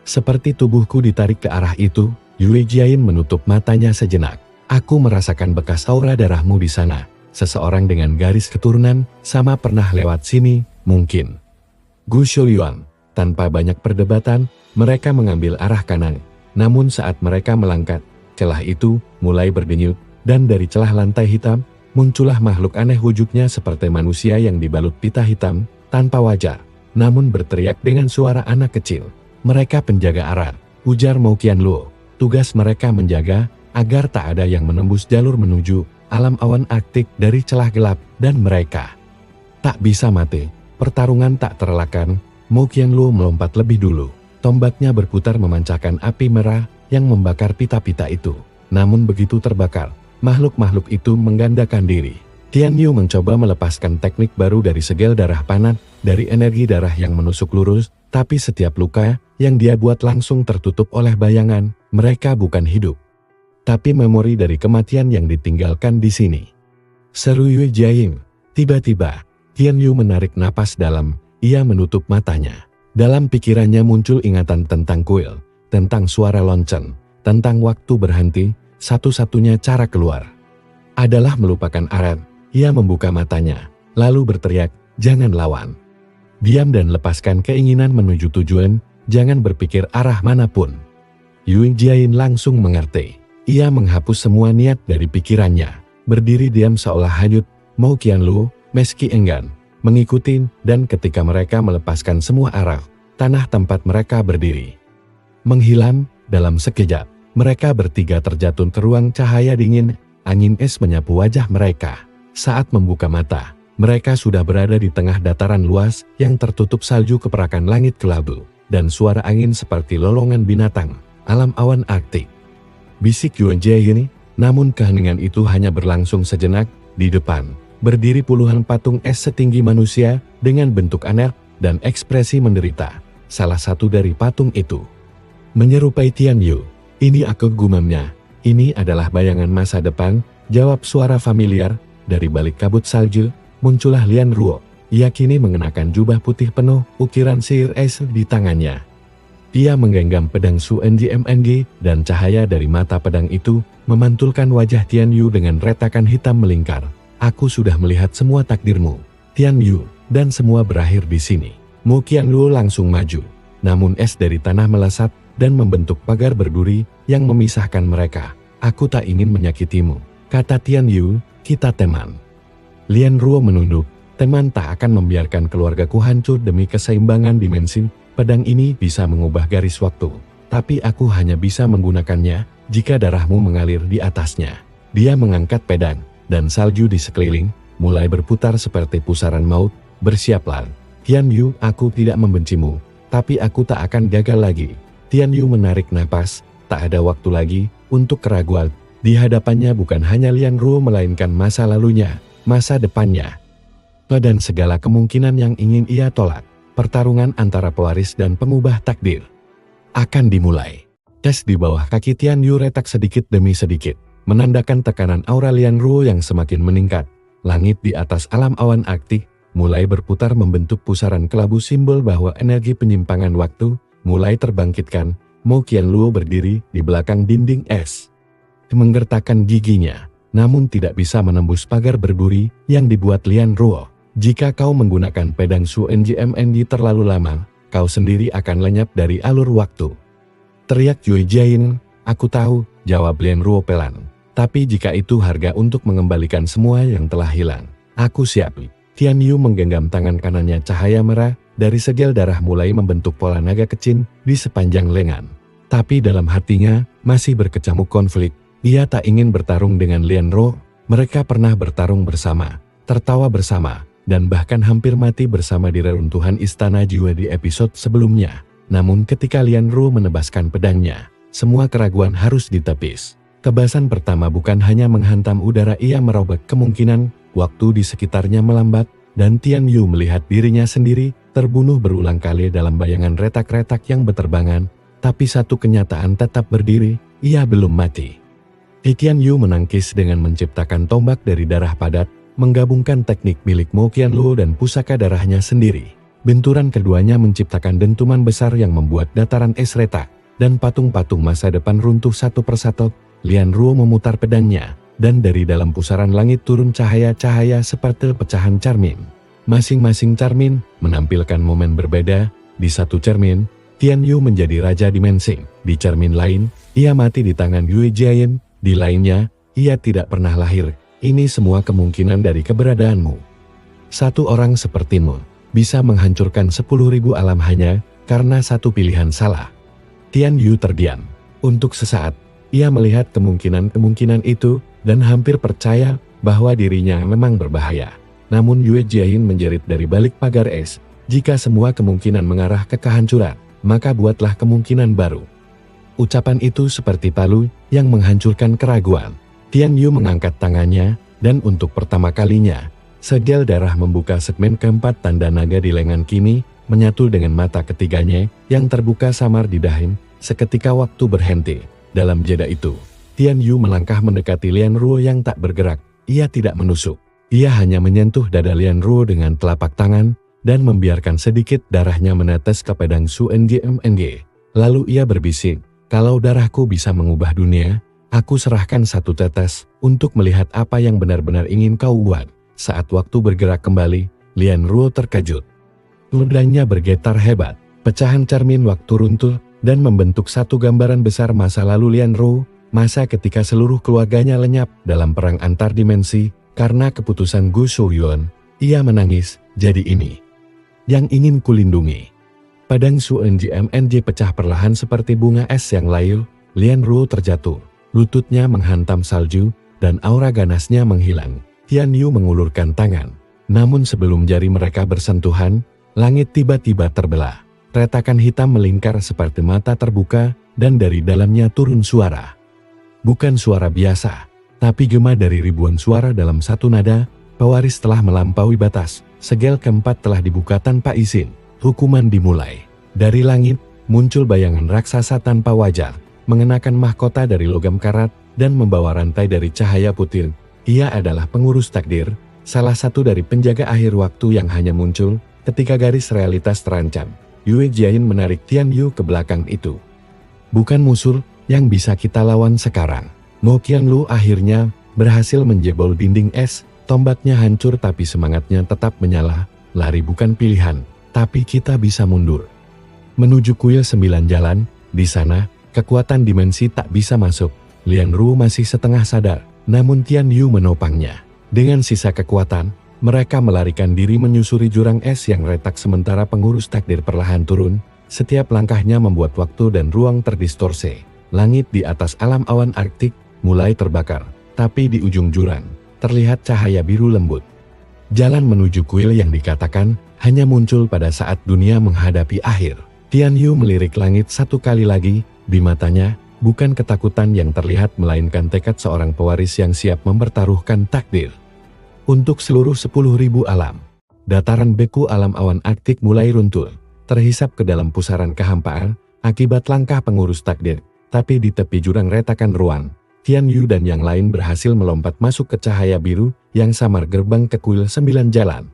Seperti tubuhku ditarik ke arah itu. Yue Jiayin menutup matanya sejenak. Aku merasakan bekas aura darahmu di sana. Seseorang dengan garis keturunan sama pernah lewat sini, mungkin. Gu Shuliuan, tanpa banyak perdebatan, mereka mengambil arah kanan. Namun saat mereka melangkah, celah itu mulai berdenyut, dan dari celah lantai hitam, muncullah makhluk aneh wujudnya seperti manusia yang dibalut pita hitam, tanpa wajah, namun berteriak dengan suara anak kecil. Mereka penjaga arah, ujar Mo Qianluo. Tugas mereka menjaga, agar tak ada yang menembus jalur menuju alam awan Arktik dari celah gelap, dan mereka tak bisa mati. Pertarungan tak terelakkan. Mo Qianluo melompat lebih dulu. Tombaknya berputar memancarkan api merah yang membakar pita-pita itu. Namun begitu terbakar, makhluk-makhluk itu menggandakan diri. Tian Yu mencoba melepaskan teknik baru dari segel darah panah, dari energi darah yang menusuk lurus, tapi setiap luka yang dia buat langsung tertutup oleh bayangan. Mereka bukan hidup, tapi memori dari kematian yang ditinggalkan di sini. Seru Yue Jiayin. Tiba-tiba, Tian Yu menarik napas dalam. Ia menutup matanya. Dalam pikirannya muncul ingatan tentang kuil, tentang suara lonceng, tentang waktu berhenti. Satu-satunya cara keluar adalah melupakan arah. Ia membuka matanya, lalu berteriak, jangan lawan. Diam dan lepaskan keinginan menuju tujuan, jangan berpikir arah manapun. Yue Jiayin langsung mengerti. Ia menghapus semua niat dari pikirannya, berdiri diam seolah hanyut. Mo Qianluo, meski enggan, mengikuti, dan ketika mereka melepaskan semua arah, tanah tempat mereka berdiri menghilang. Dalam sekejap, mereka bertiga terjatuh ke ruang cahaya dingin. Angin es menyapu wajah mereka. Saat membuka mata, Mereka sudah berada di tengah dataran luas yang tertutup salju keperakan langit kelabu, dan suara angin seperti lolongan binatang, alam awan Arktik. Bisik Yuan Jie, namun keheningan itu hanya berlangsung sejenak. Di depan, berdiri puluhan patung es setinggi manusia dengan bentuk aneh dan ekspresi menderita. Salah satu dari patung itu menyerupai Tian Yu. Ini aku gumamnya. Ini adalah bayangan masa depan, jawab suara familiar. Dari balik kabut salju, muncullah Lian Ruo. Ia kini mengenakan jubah putih penuh ukiran sihir es di tangannya. Ia menggenggam pedang Su NGMNG dan cahaya dari mata pedang itu memantulkan wajah Tian Yu dengan retakan hitam melingkar. Aku sudah melihat semua takdirmu, Tian Yu, dan semua berakhir di sini. Mu Qianluo langsung maju, namun es dari tanah melesat dan membentuk pagar berduri yang memisahkan mereka. Aku tak ingin menyakitimu, kata Tian Yu, kita teman. Lian Ruo menunduk, teman tak akan membiarkan keluargaku hancur demi keseimbangan dimensi. Pedang ini bisa mengubah garis waktu, tapi aku hanya bisa menggunakannya jika darahmu mengalir di atasnya. Dia mengangkat pedang, dan salju di sekeliling mulai berputar seperti pusaran maut. Bersiaplah, Tian Yu, aku tidak membencimu, tapi aku tak akan gagal lagi. Tian Yu menarik napas, tak ada waktu lagi untuk keraguan. Di hadapannya bukan hanya Lian Ruo melainkan masa lalunya, masa depannya, dan segala kemungkinan yang ingin ia tolak. Pertarungan antara pewaris dan pengubah takdir akan dimulai. Es di bawah kaki Tian Yu retak sedikit demi sedikit, menandakan tekanan aura Lian Ruo yang semakin meningkat. Langit di atas alam awan Arktik mulai berputar membentuk pusaran kelabu, simbol bahwa energi penyimpangan waktu mulai terbangkitkan. Mo Qianluo berdiri di belakang dinding es, menggertakkan giginya, namun tidak bisa menembus pagar berduri yang dibuat Lian Ruo. Jika kau menggunakan pedang Su NGMNG terlalu lama, kau sendiri akan lenyap dari alur waktu. Teriak Yue Jiayin. Aku tahu, jawab Lian Ruo pelan. Tapi jika itu harga untuk mengembalikan semua yang telah hilang, aku siap. Tian Yu menggenggam tangan kanannya, cahaya merah dari segel darah mulai membentuk pola naga kecil di sepanjang lengan. Tapi dalam hatinya masih berkecamuk konflik. Ia tak ingin bertarung dengan Lian Ruo. Mereka pernah bertarung bersama, tertawa bersama, dan bahkan hampir mati bersama di reruntuhan istana jiwa di episode sebelumnya. Namun ketika Lian Ruo menebaskan pedangnya, semua keraguan harus ditepis. Kebasan pertama bukan hanya menghantam udara, ia merobek kemungkinan waktu di sekitarnya melambat, dan Tian Yu melihat dirinya sendiri terbunuh berulang kali dalam bayangan retak-retak yang berterbangan. Tapi satu kenyataan tetap berdiri, ia belum mati. Tian Yu menangkis dengan menciptakan tombak dari darah padat, menggabungkan teknik milik Mo Qianluo dan pusaka darahnya sendiri. Benturan keduanya menciptakan dentuman besar yang membuat dataran es retak, dan patung-patung masa depan runtuh satu persatu. Lian Ruo memutar pedangnya, dan dari dalam pusaran langit turun cahaya-cahaya seperti pecahan cermin. Masing-masing cermin menampilkan momen berbeda. Di satu cermin, Tian Yu menjadi raja dimensi. Di cermin lain, ia mati di tangan Yue Jiayin. Di lainnya, ia tidak pernah lahir. Ini semua kemungkinan dari keberadaanmu. Satu orang sepertimu bisa menghancurkan 10.000 alam hanya karena satu pilihan salah. Tian Yu terdiam. Untuk sesaat, ia melihat kemungkinan-kemungkinan itu dan hampir percaya bahwa dirinya memang berbahaya. Namun Yue Jiayin menjerit dari balik pagar es, jika semua kemungkinan mengarah ke kehancuran, maka buatlah kemungkinan baru. Ucapan itu seperti palu yang menghancurkan keraguan. Tian Yu mengangkat tangannya, dan untuk pertama kalinya, segel darah membuka segmen keempat tanda naga di lengan kini, menyatu dengan mata ketiganya, yang terbuka samar di dahi. Seketika waktu berhenti. Dalam jeda itu, Tian Yu melangkah mendekati Lian Ruo yang tak bergerak. Ia tidak menusuk. Ia hanya menyentuh dada Lian Ruo dengan telapak tangan, dan membiarkan sedikit darahnya menetes ke pedang Su NGMNG. Lalu ia berbisik, kalau darahku bisa mengubah dunia, aku serahkan satu tetes untuk melihat apa yang benar-benar ingin kau buat. Saat waktu bergerak kembali, Lian Ruo terkejut. Ludahnya bergetar hebat. Pecahan cermin waktu runtuh dan membentuk satu gambaran besar masa lalu Lian Ruo, masa ketika seluruh keluarganya lenyap dalam perang antar dimensi karena keputusan Gu Shouyuan. Ia menangis, jadi ini yang ingin kulindungi. Pedang Su NGMNG pecah perlahan seperti bunga es yang layu. Lian Ruo terjatuh. Lututnya menghantam salju, dan aura ganasnya menghilang. Tian Yu mengulurkan tangan. Namun sebelum jari mereka bersentuhan, langit tiba-tiba terbelah. Retakan hitam melingkar seperti mata terbuka, dan dari dalamnya turun suara. Bukan suara biasa, tapi gema dari ribuan suara dalam satu nada. Pewaris telah melampaui batas, segel keempat telah dibuka tanpa izin. Hukuman dimulai. Dari langit, muncul bayangan raksasa tanpa wajah, mengenakan mahkota dari logam karat, dan membawa rantai dari cahaya putih. Ia adalah pengurus takdir, salah satu dari penjaga akhir waktu yang hanya muncul ketika garis realitas terancam. Yue Jiayin menarik Tian Yu ke belakang itu. Bukan musuh yang bisa kita lawan sekarang. Mo Qianlu akhirnya berhasil menjebol dinding es, tombaknya hancur tapi semangatnya tetap menyala. Lari bukan pilihan, tapi kita bisa mundur. Menuju kuil 9 jalan, di sana, kekuatan dimensi tak bisa masuk. Lian Ru masih setengah sadar, namun Tian Yu menopangnya. Dengan sisa kekuatan, mereka melarikan diri menyusuri jurang es yang retak sementara pengurus takdir perlahan turun. Setiap langkahnya membuat waktu dan ruang terdistorsi. Langit di atas alam awan Arktik mulai terbakar, tapi di ujung jurang terlihat cahaya biru lembut. Jalan menuju kuil yang dikatakan hanya muncul pada saat dunia menghadapi akhir. Tian Yu melirik langit satu kali lagi, di matanya bukan ketakutan yang terlihat melainkan tekad seorang pewaris yang siap mempertaruhkan takdir. Untuk seluruh 10.000 alam, dataran beku alam awan Arktik mulai runtuh, terhisap ke dalam pusaran kehampaan, akibat langkah pengurus takdir. Tapi di tepi jurang retakan ruang, Tian Yu dan yang lain berhasil melompat masuk ke cahaya biru yang samar gerbang ke kuil 9 jalan.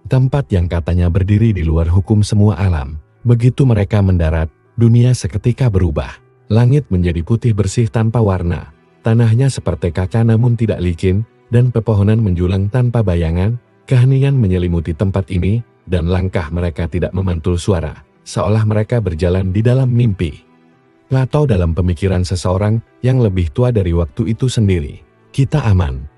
Tempat yang katanya berdiri di luar hukum semua alam. Begitu mereka mendarat, dunia seketika berubah. Langit menjadi putih bersih tanpa warna, tanahnya seperti kaca namun tidak licin, dan pepohonan menjulang tanpa bayangan. Keheningan menyelimuti tempat ini, dan langkah mereka tidak memantul suara, seolah mereka berjalan di dalam mimpi. Atau dalam pemikiran seseorang yang lebih tua dari waktu itu sendiri. Kita aman.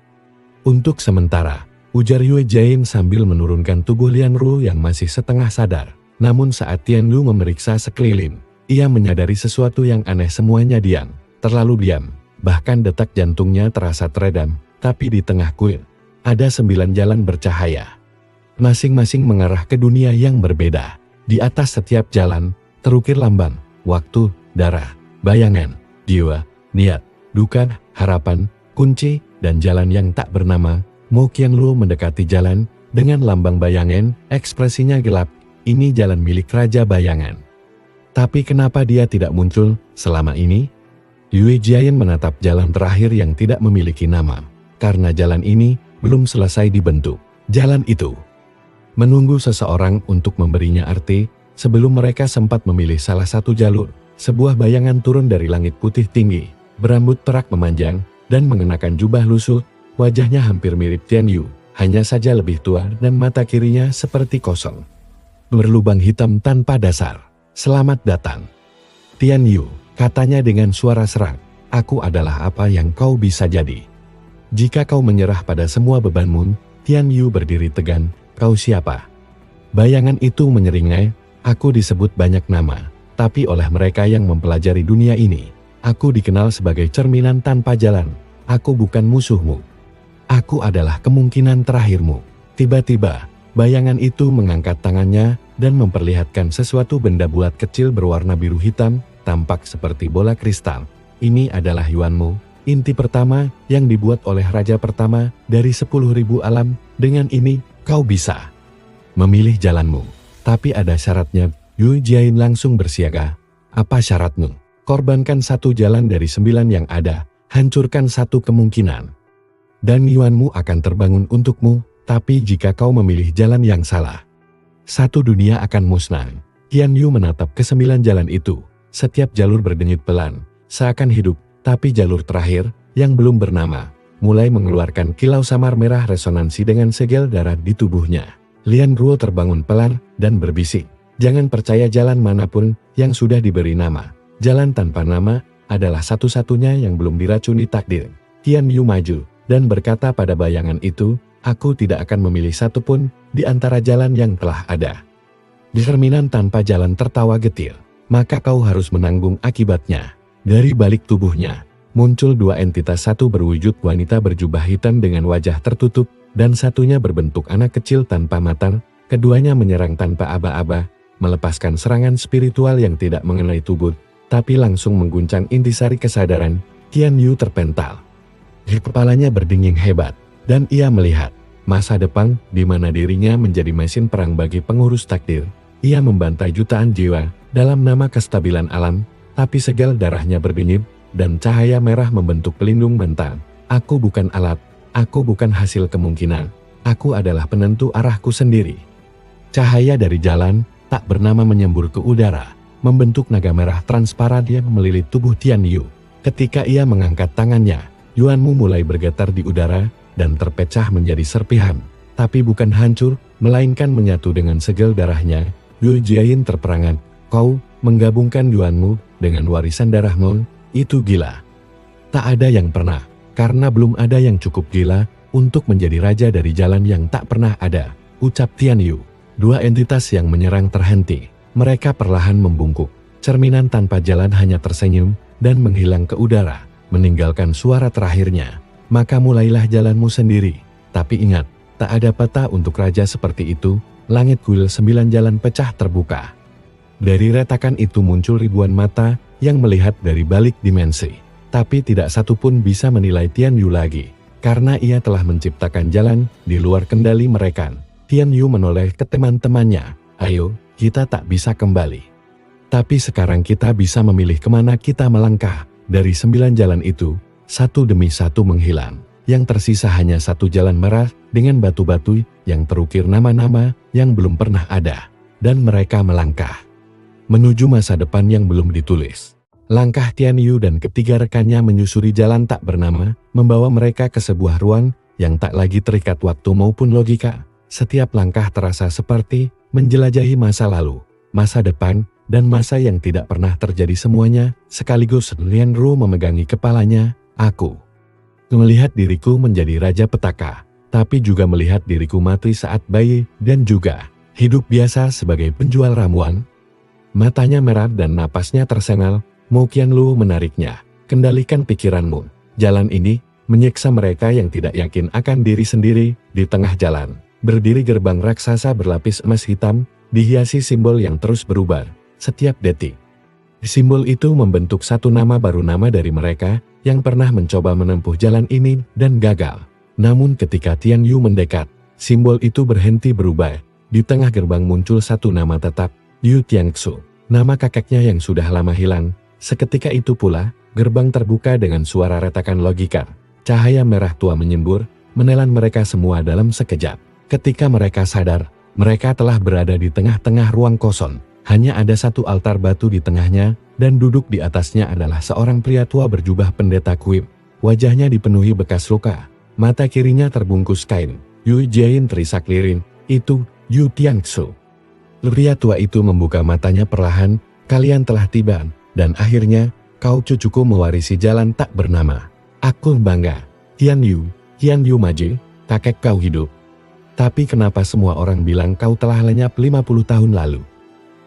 Untuk sementara, ujar Yue Jiayin sambil menurunkan tubuh Lian Ru yang masih setengah sadar. Namun saat Tian Yu memeriksa sekeliling, ia menyadari sesuatu yang aneh. Semuanya diam, terlalu diam. Bahkan detak jantungnya terasa teredam. Tapi di tengah kuil, ada 9 jalan bercahaya. Masing-masing mengarah ke dunia yang berbeda. Di atas setiap jalan, terukir lambang, waktu, darah, bayangan, jiwa, niat, duka, harapan, kunci, dan jalan yang tak bernama. Mo Qianlu mendekati jalan, dengan lambang bayangan, ekspresinya gelap. Ini jalan milik Raja Bayangan. Tapi kenapa dia tidak muncul selama ini? Yue Jiayin menatap jalan terakhir yang tidak memiliki nama. Karena jalan ini belum selesai dibentuk. Jalan itu menunggu seseorang untuk memberinya arti. Sebelum mereka sempat memilih salah satu jalur, sebuah bayangan turun dari langit putih tinggi, berambut perak memanjang, dan mengenakan jubah lusuh. Wajahnya hampir mirip Tian Yu, hanya saja lebih tua dan mata kirinya seperti kosong. Berlubang hitam tanpa dasar. Selamat datang, Tian Yu, katanya dengan suara serak. Aku adalah apa yang kau bisa jadi. Jika kau menyerah pada semua bebanmu. Tian Yu berdiri tegan. Kau siapa? Bayangan itu menyeringai. Aku disebut banyak nama, tapi oleh mereka yang mempelajari dunia ini, aku dikenal sebagai cerminan tanpa jalan. Aku bukan musuhmu. Aku adalah kemungkinan terakhirmu. Tiba-tiba, bayangan itu mengangkat tangannya dan memperlihatkan sesuatu benda bulat kecil berwarna biru hitam, tampak seperti bola kristal. Ini adalah Yuanmu, inti pertama yang dibuat oleh raja pertama dari 10.000 alam. Dengan ini, kau bisa memilih jalanmu. Tapi ada syaratnya. Yue Jiayin langsung bersiaga. Apa syaratmu? Korbankan satu jalan dari 9 yang ada, hancurkan satu kemungkinan. Dan Yuanmu akan terbangun untukmu, tapi jika kau memilih jalan yang salah, satu dunia akan musnah. Tian Yu menatap ke 9 jalan itu. Setiap jalur berdenyut pelan, seakan hidup, tapi jalur terakhir, yang belum bernama, mulai mengeluarkan kilau samar merah resonansi dengan segel darah di tubuhnya. Lian Ruo terbangun pelan dan berbisik. Jangan percaya jalan manapun yang sudah diberi nama. Jalan tanpa nama adalah satu-satunya yang belum diracuni takdir. Tian Yu maju dan berkata pada bayangan itu, aku tidak akan memilih satupun di antara jalan yang telah ada. Cerminan tanpa jalan tertawa getir. Maka kau harus menanggung akibatnya. Dari balik tubuhnya, muncul dua entitas, satu berwujud wanita berjubah hitam dengan wajah tertutup, dan satunya berbentuk anak kecil tanpa mata. Keduanya menyerang tanpa aba-aba, melepaskan serangan spiritual yang tidak mengenai tubuh, tapi langsung mengguncang intisari kesadaran. Tian Yu terpental. Kepalanya berdingin hebat, dan ia melihat masa depan di mana dirinya menjadi mesin perang bagi pengurus takdir. Ia membantai jutaan jiwa dalam nama kestabilan alam, tapi segel darahnya berdenyut, dan cahaya merah membentuk pelindung mental. Aku bukan alat, aku bukan hasil kemungkinan, aku adalah penentu arahku sendiri. Cahaya dari jalan tak bernama menyembur ke udara, membentuk naga merah transparan yang melilit tubuh Tian Yu. Ketika ia mengangkat tangannya, Yuanmu mulai bergetar di udara, dan terpecah menjadi serpihan. Tapi bukan hancur, melainkan menyatu dengan segel darahnya. Yu Jiayin terperangat, kau menggabungkan Yuanmu dengan warisan darahmu, itu gila. Tak ada yang pernah, karena belum ada yang cukup gila untuk menjadi raja dari jalan yang tak pernah ada, ucap Tian Yu. Dua entitas yang menyerang terhenti, mereka perlahan membungkuk. Cerminan tanpa jalan hanya tersenyum dan menghilang ke udara, meninggalkan suara terakhirnya. Maka mulailah jalanmu sendiri. Tapi ingat, tak ada peta untuk raja seperti itu. Langit kuil 9 jalan pecah terbuka. Dari retakan itu muncul ribuan mata yang melihat dari balik dimensi. Tapi tidak satu pun bisa menilai Tian Yu lagi, karena ia telah menciptakan jalan di luar kendali mereka. Tian Yu menoleh ke teman-temannya, ayo, kita tak bisa kembali. Tapi sekarang kita bisa memilih kemana kita melangkah. Dari 9 jalan itu, satu demi satu menghilang. Yang tersisa hanya satu jalan merah dengan batu-batu yang terukir nama-nama yang belum pernah ada. Dan mereka melangkah menuju masa depan yang belum ditulis. Langkah Tian Yu dan ketiga rekannya menyusuri jalan tak bernama, membawa mereka ke sebuah ruang yang tak lagi terikat waktu maupun logika. Setiap langkah terasa seperti menjelajahi masa lalu, masa depan, dan masa yang tidak pernah terjadi semuanya, sekaligus. Lian Ru memegangi kepalanya, aku melihat diriku menjadi raja petaka, tapi juga melihat diriku mati saat bayi, dan juga hidup biasa sebagai penjual ramuan. Matanya merah dan napasnya tersengal. Mo Qianlu menariknya, kendalikan pikiranmu. Jalan ini menyiksa mereka yang tidak yakin akan diri sendiri. Di tengah jalan berdiri gerbang raksasa berlapis emas hitam, dihiasi simbol yang terus berubah setiap detik. Simbol itu membentuk satu nama baru, nama dari mereka yang pernah mencoba menempuh jalan ini dan gagal. Namun ketika Tian Yu mendekat, simbol itu berhenti berubah. Di tengah gerbang muncul satu nama tetap, Yu Tianxu, nama kakeknya yang sudah lama hilang. Seketika itu pula, gerbang terbuka dengan suara retakan logika. Cahaya merah tua menyembur, menelan mereka semua dalam sekejap. Ketika mereka sadar, mereka telah berada di tengah-tengah ruang kosong. Hanya ada satu altar batu di tengahnya, dan duduk di atasnya adalah seorang pria tua berjubah pendeta kuil. Wajahnya dipenuhi bekas luka, mata kirinya terbungkus kain. Yu Jiayin terisak lirin, itu Yu Tianxu. Pria tua itu membuka matanya perlahan, kalian telah tiba, dan akhirnya, kau cucuku mewarisi jalan tak bernama. Aku bangga. Tian Yu maju, kakek kau hidup. Tapi kenapa semua orang bilang kau telah lenyap 50 tahun lalu?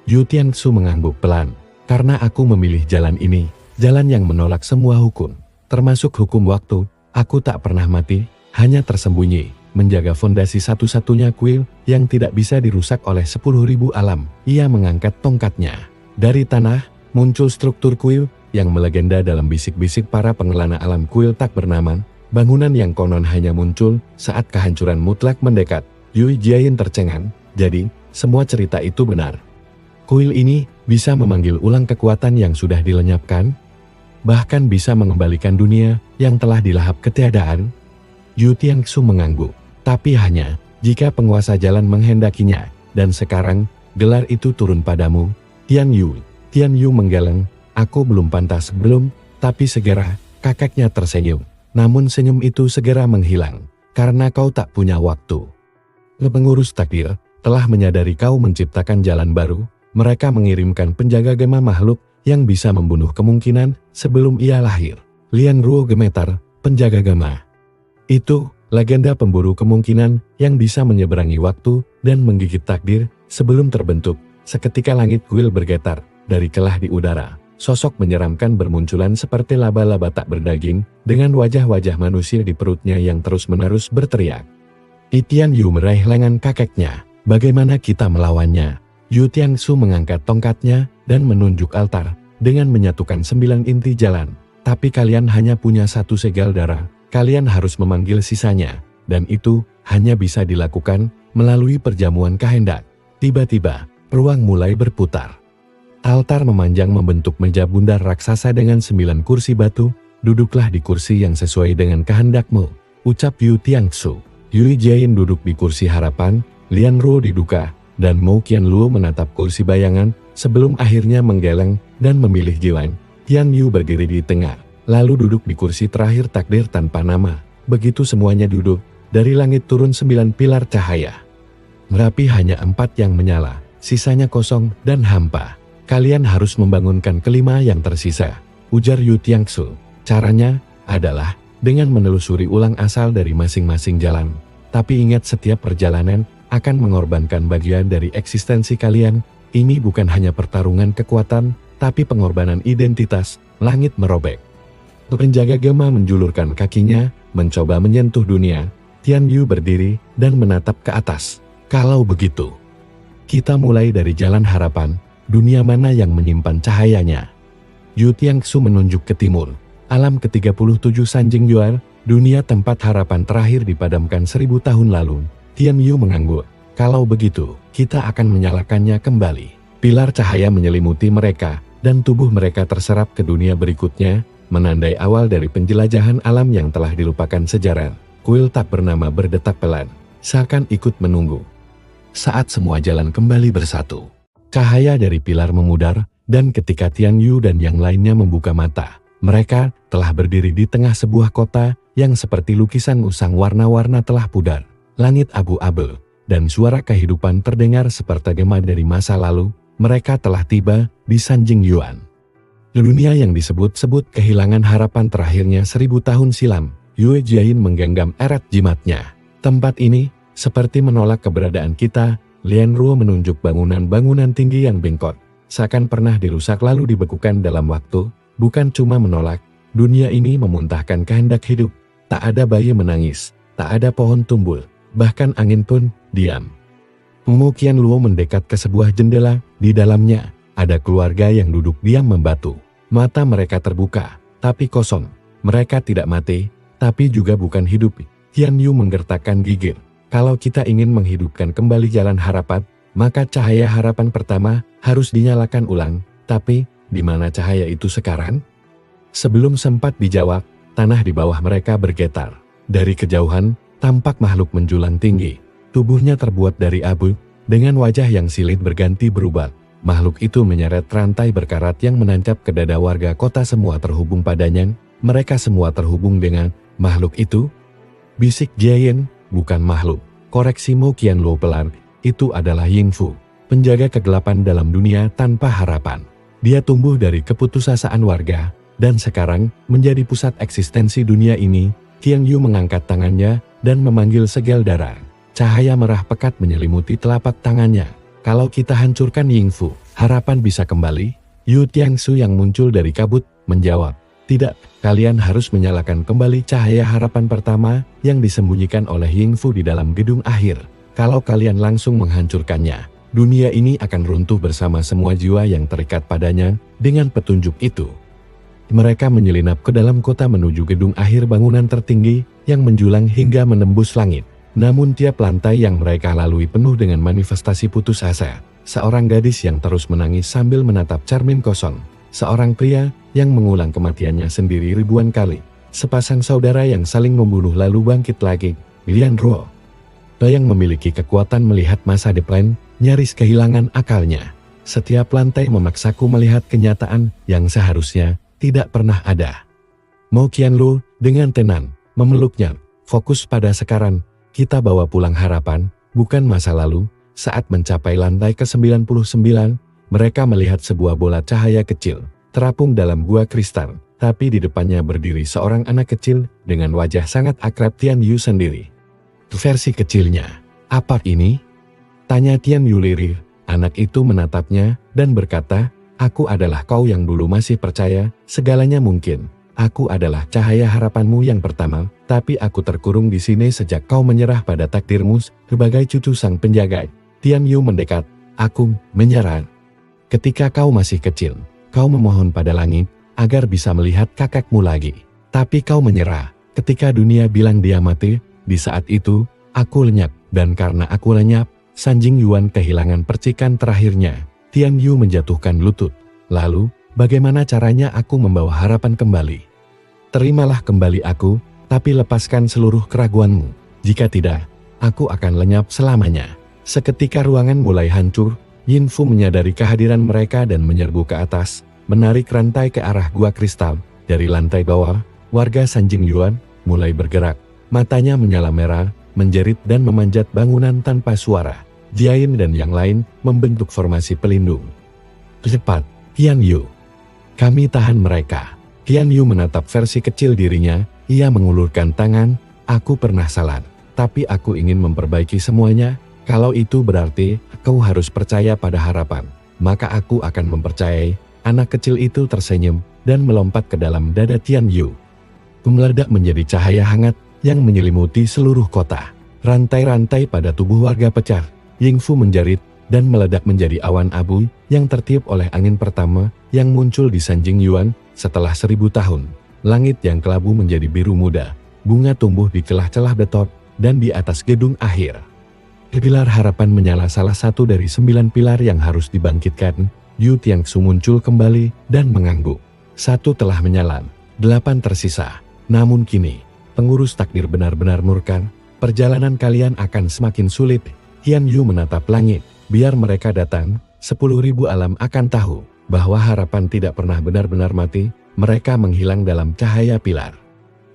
Yu Tianxu mengangguk pelan. Karena aku memilih jalan ini, jalan yang menolak semua hukum, termasuk hukum waktu. Aku tak pernah mati, hanya tersembunyi, menjaga fondasi satu-satunya kuil yang tidak bisa dirusak oleh 10.000 alam. Ia mengangkat tongkatnya. Dari tanah, muncul struktur kuil yang melegenda dalam bisik-bisik para pengelana alam kuil tak bernama. Bangunan yang konon hanya muncul saat kehancuran mutlak mendekat. Yu Jiayin tercengang, jadi semua cerita itu benar. Kuil ini bisa memanggil ulang kekuatan yang sudah dilenyapkan, bahkan bisa mengembalikan dunia yang telah dilahap ketiadaan. Yu Tianxu mengangguk, tapi hanya jika penguasa jalan menghendakinya, dan sekarang gelar itu turun padamu, Tian Yu. Tian Yu menggeleng, aku belum pantas belum, tapi segera, kakeknya tersenyum. Namun senyum itu segera menghilang, karena kau tak punya waktu. Pengurus takdir telah menyadari kau menciptakan jalan baru. Mereka mengirimkan penjaga gema makhluk yang bisa membunuh kemungkinan sebelum ia lahir. Lian Ruo gemetar, penjaga gema. Itu legenda pemburu kemungkinan yang bisa menyeberangi waktu dan menggigit takdir sebelum terbentuk. Seketika langit kuil bergetar dari kelah di udara. sosok menyeramkan bermunculan seperti laba-laba tak berdaging, dengan wajah-wajah manusia di perutnya yang terus-menerus berteriak. Tian Yu meraih lengan kakeknya. Bagaimana kita melawannya? Yu Tiangsu mengangkat tongkatnya dan menunjuk altar, dengan menyatukan 9 inti jalan. Tapi kalian hanya punya satu segel darah, kalian harus memanggil sisanya, dan itu hanya bisa dilakukan melalui perjamuan kehendak. Tiba-tiba, ruang mulai berputar. Altar memanjang membentuk meja bundar raksasa dengan 9 kursi batu. Duduklah di kursi yang sesuai dengan kehendakmu, ucap Yu Tiangsu. Yui Jiayin duduk di kursi harapan, Lian Ruo di duka, dan Mo Qianluo menatap kursi bayangan sebelum akhirnya menggeleng dan memilih Jiwan. Tian Yu berdiri di tengah, lalu duduk di kursi terakhir takdir tanpa nama. Begitu semuanya duduk, dari langit turun 9 pilar cahaya. Merapi hanya 4 yang menyala, sisanya kosong dan hampa. Kalian harus membangunkan kelima yang tersisa, ujar Yu Tiangsu. Caranya adalah dengan menelusuri ulang asal dari masing-masing jalan. Tapi ingat, setiap perjalanan akan mengorbankan bagian dari eksistensi kalian. Ini bukan hanya pertarungan kekuatan, tapi pengorbanan identitas. Langit merobek. Penjaga gema menjulurkan kakinya, mencoba menyentuh dunia. Tian Yu berdiri dan menatap ke atas. Kalau begitu, kita mulai dari jalan harapan. Dunia mana yang menyimpan cahayanya? Yu Tiangsu menunjuk ke timur. Alam ke-37 Sanjing Yuan, dunia tempat harapan terakhir dipadamkan 1000 tahun lalu. Tian Yu mengangguk. Kalau begitu, kita akan menyalakannya kembali. Pilar cahaya menyelimuti mereka, dan tubuh mereka terserap ke dunia berikutnya, menandai awal dari penjelajahan alam yang telah dilupakan sejarah. Kuil tak bernama berdetak pelan, seakan ikut menunggu. Saat semua jalan kembali bersatu, cahaya dari pilar memudar, dan ketika Tian Yu dan yang lainnya membuka mata, mereka telah berdiri di tengah sebuah kota yang seperti lukisan usang warna-warna telah pudar. Langit abu-abu, dan suara kehidupan terdengar seperti gema dari masa lalu. Mereka telah tiba di Sanjing Yuan. Dunia yang disebut-sebut kehilangan harapan terakhirnya 1000 tahun silam. Yue Jiayin menggenggam erat jimatnya. Tempat ini seperti menolak keberadaan kita. Lian Ruo menunjuk bangunan-bangunan tinggi yang bengkok, seakan pernah dirusak lalu dibekukan dalam waktu. Bukan cuma menolak, dunia ini memuntahkan kehendak hidup. Tak ada bayi menangis, tak ada pohon tumbuh, bahkan angin pun diam. Mo Qianluo mendekat ke sebuah jendela. Di dalamnya ada keluarga yang duduk diam membatu. Mata mereka terbuka, tapi kosong. Mereka tidak mati, tapi juga bukan hidup. Tian Yu menggertakkan gigit. Kalau kita ingin menghidupkan kembali jalan harapan, maka cahaya harapan pertama harus dinyalakan ulang. Tapi, di mana cahaya itu sekarang? Sebelum sempat dijawab, tanah di bawah mereka bergetar. Dari kejauhan, tampak makhluk menjulang tinggi. Tubuhnya terbuat dari abu, dengan wajah yang silit berganti berubah. Makhluk itu menyeret rantai berkarat yang menancap ke dada warga kota. Semua terhubung padanya. Mereka semua terhubung dengan makhluk itu. Bisik Jiayin, bukan makhluk. Koreksi Mo Qianluo pelan. Itu adalah Yingfu, penjaga kegelapan dalam dunia tanpa harapan. Dia tumbuh dari keputusasaan warga, dan sekarang menjadi pusat eksistensi dunia ini. Tian Yu mengangkat tangannya dan memanggil segel darah. Cahaya merah pekat menyelimuti telapak tangannya. Kalau kita hancurkan Yingfu, harapan bisa kembali? Yu Tiangsu yang muncul dari kabut menjawab. Tidak, kalian harus menyalakan kembali cahaya harapan pertama yang disembunyikan oleh Yingfu di dalam gedung akhir. Kalau kalian langsung menghancurkannya, dunia ini akan runtuh bersama semua jiwa yang terikat padanya. Dengan petunjuk itu, mereka menyelinap ke dalam kota menuju gedung akhir bangunan tertinggi yang menjulang hingga menembus langit. Namun tiap lantai yang mereka lalui penuh dengan manifestasi putus asa. Seorang gadis yang terus menangis sambil menatap cermin kosong. Seorang pria yang mengulang kematiannya sendiri ribuan kali. Sepasang saudara yang saling membunuh lalu bangkit lagi. Lian Ruo, yang memiliki kekuatan melihat masa depan, nyaris kehilangan akalnya. Setiap lantai memaksaku melihat kenyataan yang seharusnya tidak pernah ada. Mo Qianluo dengan tenang memeluknya. Fokus pada sekarang. Kita bawa pulang harapan, bukan masa lalu. Saat mencapai lantai ke-99, mereka melihat sebuah bola cahaya kecil, terapung dalam gua kristal. Tapi di depannya berdiri seorang anak kecil dengan wajah sangat akrab Tian Yu sendiri. Versi kecilnya. Apa ini? Tanya Tian Yu lirih. Anak itu menatapnya dan berkata, Aku adalah kau yang dulu masih percaya, segalanya mungkin. Aku adalah cahaya harapanmu yang pertama, tapi aku terkurung di sini sejak kau menyerah pada takdirmu sebagai cucu sang penjaga. Tian Yu mendekat. Aku menyerah. Ketika kau masih kecil, kau memohon pada langit agar bisa melihat kakakmu lagi. Tapi kau menyerah. Ketika dunia bilang dia mati, di saat itu, aku lenyap. Dan karena aku lenyap, San Jingyuan kehilangan percikan terakhirnya. Tian Yu menjatuhkan lutut. Lalu, bagaimana caranya aku membawa harapan kembali? Terimalah kembali aku, tapi lepaskan seluruh keraguanmu. Jika tidak, aku akan lenyap selamanya. Seketika ruangan mulai hancur, Yin Fu menyadari kehadiran mereka dan menyerbu ke atas, menarik rantai ke arah gua kristal. Dari lantai bawah, warga San Jingyuan mulai bergerak. Matanya menyala merah, menjerit dan memanjat bangunan tanpa suara. Jiayin dan yang lain membentuk formasi pelindung. Cepat, Tian Yu. Kami tahan mereka. Tian Yu menatap versi kecil dirinya, ia mengulurkan tangan, aku pernah salah, tapi aku ingin memperbaiki semuanya, kalau itu berarti, kau harus percaya pada harapan, maka aku akan mempercayai. Anak kecil itu tersenyum, dan melompat ke dalam dada Tian Yu. Meledak menjadi cahaya hangat, yang menyelimuti seluruh kota. Rantai-rantai pada tubuh warga pecah, Ying Fu menjerit, dan meledak menjadi awan abu, yang tertiup oleh angin pertama, yang muncul di San Jingyuan. Setelah 1000 tahun, langit yang kelabu menjadi biru muda, bunga tumbuh di celah-celah beton, dan di atas gedung akhir. Pilar harapan menyala salah satu dari 9 pilar yang harus dibangkitkan. Yu Tiangsu muncul kembali, dan mengangguk. 1 telah menyala, 8 tersisa. Namun kini, pengurus takdir benar-benar murka, perjalanan kalian akan semakin sulit. Tian Yu menatap langit, biar mereka datang, 10.000 alam akan tahu bahwa harapan tidak pernah benar-benar mati. Mereka menghilang dalam cahaya pilar.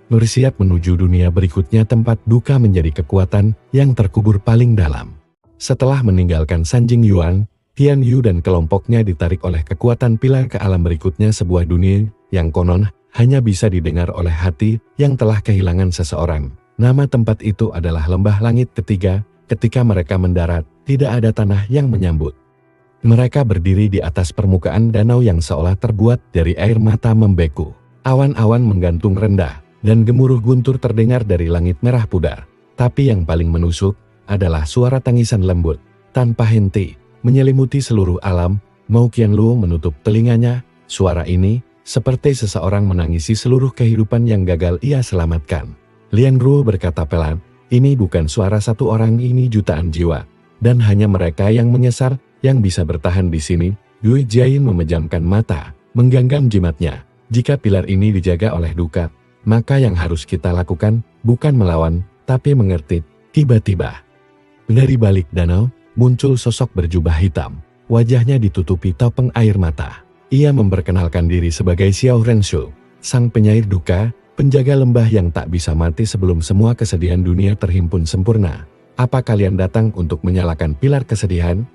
Bersiap menuju dunia berikutnya tempat duka menjadi kekuatan yang terkubur paling dalam. Setelah meninggalkan San Jingyuan, Tian Yu dan kelompoknya ditarik oleh kekuatan pilar ke alam berikutnya, sebuah dunia yang konon hanya bisa didengar oleh hati yang telah kehilangan seseorang. Nama tempat itu adalah Lembah Langit Ketiga. Ketika mereka mendarat, tidak ada tanah yang menyambut. Mereka berdiri di atas permukaan danau yang seolah terbuat dari air mata membeku. Awan-awan menggantung rendah, dan gemuruh guntur terdengar dari langit merah pudar. Tapi yang paling menusuk adalah suara tangisan lembut, tanpa henti, menyelimuti seluruh alam. Mao Qianluo menutup telinganya. Suara ini seperti seseorang menangisi seluruh kehidupan yang gagal ia selamatkan. Lian Ruo berkata pelan, ini bukan suara satu orang, ini jutaan jiwa. Dan hanya mereka yang menyesal yang bisa bertahan di sini. Yue Jiayin memejamkan mata, menggenggam jimatnya. Jika pilar ini dijaga oleh duka, maka yang harus kita lakukan bukan melawan, tapi mengerti. Tiba-tiba, dari balik danau, muncul sosok berjubah hitam. Wajahnya ditutupi topeng air mata. Ia memperkenalkan diri sebagai Xiao Renshu, sang penyair duka, penjaga lembah yang tak bisa mati sebelum semua kesedihan dunia terhimpun sempurna. Apa kalian datang untuk menyalakan pilar kesedihan?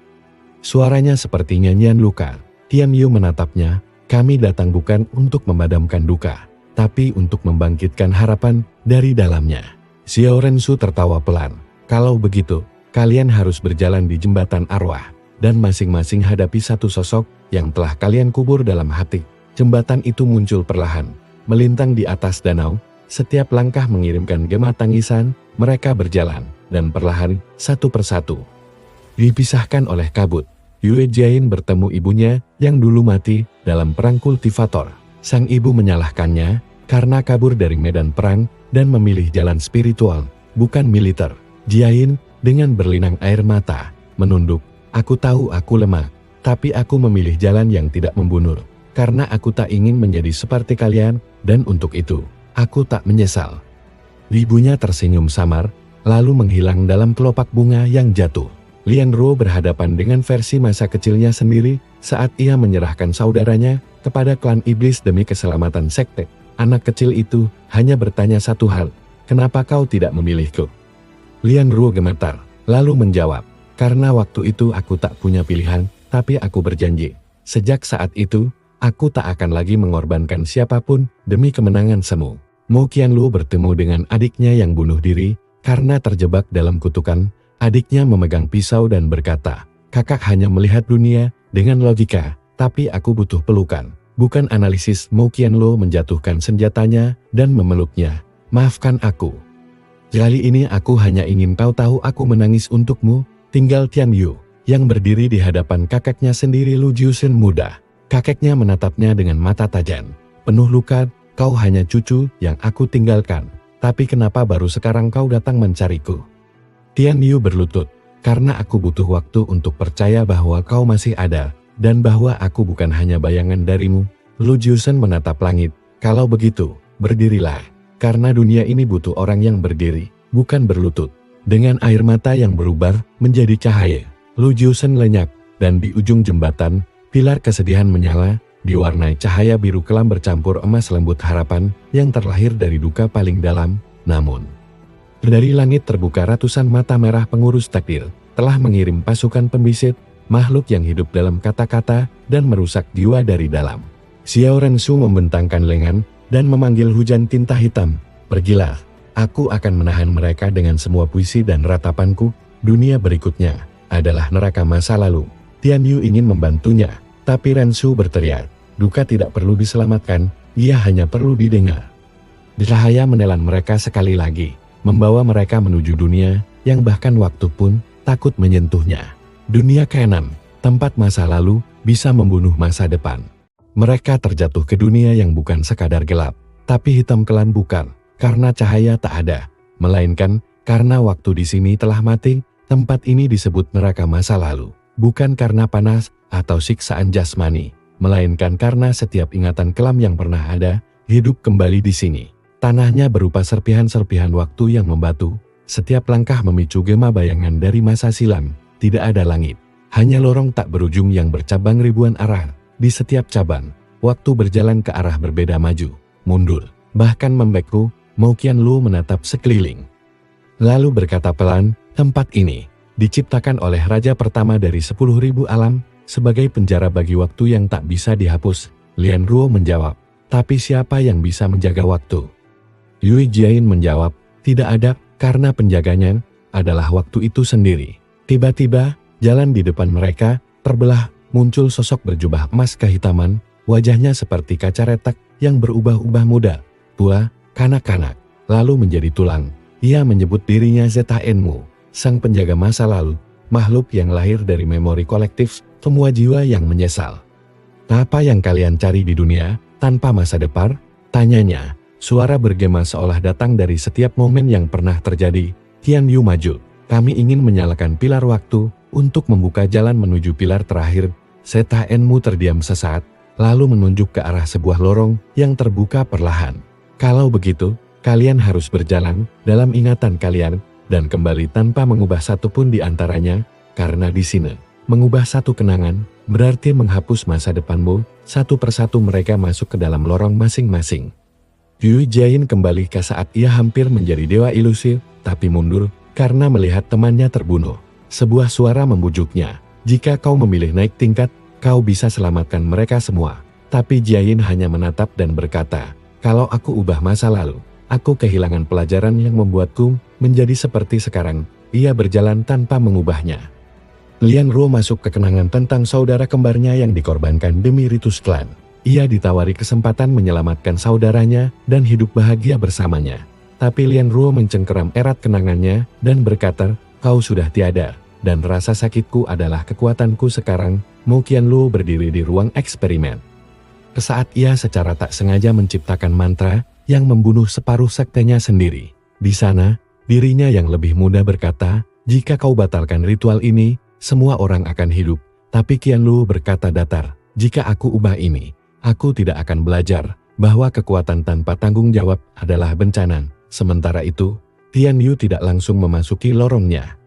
Suaranya seperti nyanyian luka. Tian Yu menatapnya, kami datang bukan untuk memadamkan duka, tapi untuk membangkitkan harapan dari dalamnya. Xiao Renshu tertawa pelan. Kalau begitu, kalian harus berjalan di jembatan arwah, dan masing-masing hadapi satu sosok yang telah kalian kubur dalam hati. Jembatan itu muncul perlahan, melintang di atas danau. Setiap langkah mengirimkan gema tangisan. Mereka berjalan, dan perlahan, satu persatu, dipisahkan oleh kabut. Yue Jiayin bertemu ibunya yang dulu mati dalam perang kultivator. Sang ibu menyalahkannya karena kabur dari medan perang dan memilih jalan spiritual, bukan militer. Jiayin dengan berlinang air mata menunduk, aku tahu aku lemah, tapi aku memilih jalan yang tidak membunuh, karena aku tak ingin menjadi seperti kalian, dan untuk itu, aku tak menyesal. Ibunya tersenyum samar, lalu menghilang dalam kelopak bunga yang jatuh. Lian Ruo berhadapan dengan versi masa kecilnya sendiri saat ia menyerahkan saudaranya kepada klan iblis demi keselamatan sekte. Anak kecil itu hanya bertanya satu hal, kenapa kau tidak memilihku? Lian Ruo gemetar, lalu menjawab, karena waktu itu aku tak punya pilihan, tapi aku berjanji. Sejak saat itu, aku tak akan lagi mengorbankan siapapun demi kemenangan semu. Mao Qianluo bertemu dengan adiknya yang bunuh diri karena terjebak dalam kutukan. Adiknya memegang pisau dan berkata, kakak hanya melihat dunia dengan logika, Tapi aku butuh pelukan, bukan analisis. Mo Qianluo menjatuhkan senjatanya dan memeluknya. Maafkan aku. Kali ini aku hanya ingin kau tahu aku menangis untukmu. Tinggal Tian Yu, yang berdiri di hadapan kakeknya sendiri, Lu Jiusheng muda. Kakeknya menatapnya dengan mata tajam. Penuh luka, kau hanya cucu yang aku tinggalkan. Tapi kenapa baru sekarang kau datang mencariku? Tian Yu berlutut, karena aku butuh waktu untuk percaya bahwa kau masih ada. Dan bahwa aku bukan hanya bayangan darimu. Lu Jiusheng menatap langit. Kalau begitu, berdirilah. Karena dunia ini butuh orang yang berdiri, bukan berlutut. Dengan air mata yang berubah menjadi cahaya, Lu Jiusheng lenyap. Dan di ujung jembatan, pilar kesedihan menyala, diwarnai cahaya biru kelam bercampur emas lembut harapan yang terlahir dari duka paling dalam. Namun, dari langit terbuka ratusan mata merah pengurus takdir, telah mengirim pasukan pembisit, makhluk yang hidup dalam kata-kata dan merusak jiwa dari dalam. Xiao Rensu membentangkan lengan dan memanggil hujan tinta hitam. Pergilah, aku akan menahan mereka dengan semua puisi dan ratapanku. Dunia berikutnya adalah neraka masa lalu. Tian Yu ingin membantunya, tapi Rensu berteriak, duka tidak perlu diselamatkan, ia hanya perlu didengar. Cahaya menelan mereka sekali lagi, membawa mereka menuju dunia yang bahkan waktu pun takut menyentuhnya. Dunia keenam, tempat masa lalu bisa membunuh masa depan. Mereka terjatuh ke dunia yang bukan sekadar gelap, tapi hitam kelam, bukan karena cahaya tak ada, melainkan karena waktu di sini telah mati. Tempat ini disebut neraka masa lalu, bukan karena panas atau siksaan jasmani, melainkan karena setiap ingatan kelam yang pernah ada, hidup kembali di sini. Tanahnya berupa serpihan-serpihan waktu yang membatu, setiap langkah memicu gema bayangan dari masa silam. Tidak ada langit, hanya lorong tak berujung yang bercabang ribuan arah. Di setiap cabang, waktu berjalan ke arah berbeda, maju, mundur, bahkan membeku. Mo Qianluo menatap sekeliling, lalu berkata pelan, tempat ini diciptakan oleh raja pertama dari 10.000 alam, sebagai penjara bagi waktu yang tak bisa dihapus. Lian Ruo menjawab, tapi siapa yang bisa menjaga waktu? Yui Jiayin menjawab, tidak ada, karena penjaganya adalah waktu itu sendiri. Tiba-tiba, jalan di depan mereka terbelah, muncul sosok berjubah emas kehitaman, wajahnya seperti kaca retak yang berubah-ubah muda, tua, kanak-kanak, lalu menjadi tulang. Ia menyebut dirinya ZHNmu, sang penjaga masa lalu, makhluk yang lahir dari memori kolektif, semua jiwa yang menyesal. Apa yang kalian cari di dunia tanpa masa depan? Tanyanya, suara bergema seolah datang dari setiap momen yang pernah terjadi. Tian Yu maju. Kami ingin menyalakan pilar waktu untuk membuka jalan menuju pilar terakhir. ZHNmu terdiam sesaat, lalu menunjuk ke arah sebuah lorong yang terbuka perlahan. Kalau begitu, kalian harus berjalan dalam ingatan kalian dan kembali tanpa mengubah satupun di antaranya, karena di sini, mengubah satu kenangan berarti menghapus masa depanmu. Satu persatu mereka masuk ke dalam lorong masing-masing. Yui Jiayin kembali ke saat ia hampir menjadi dewa ilusi, tapi mundur karena melihat temannya terbunuh. Sebuah suara membujuknya, jika kau memilih naik tingkat, kau bisa selamatkan mereka semua. Tapi Jiayin hanya menatap dan berkata, kalau aku ubah masa lalu, aku kehilangan pelajaran yang membuatku menjadi seperti sekarang. Ia berjalan tanpa mengubahnya. Lian Ruo masuk ke kenangan tentang saudara kembarnya yang dikorbankan demi ritus klan. Ia ditawari kesempatan menyelamatkan saudaranya dan hidup bahagia bersamanya. Tapi Lian Ruo mencengkeram erat kenangannya dan berkata, kau sudah tiada, dan rasa sakitku adalah kekuatanku sekarang. Mo Qianluo berdiri di ruang eksperimen. Saat ia secara tak sengaja menciptakan mantra yang membunuh separuh sektenya sendiri. Di sana, dirinya yang lebih muda berkata, jika kau batalkan ritual ini, semua orang akan hidup. Tapi Qianluo berkata datar, jika aku ubah ini, aku tidak akan belajar bahwa kekuatan tanpa tanggung jawab adalah bencana. Sementara itu, Tian Yu tidak langsung memasuki lorongnya.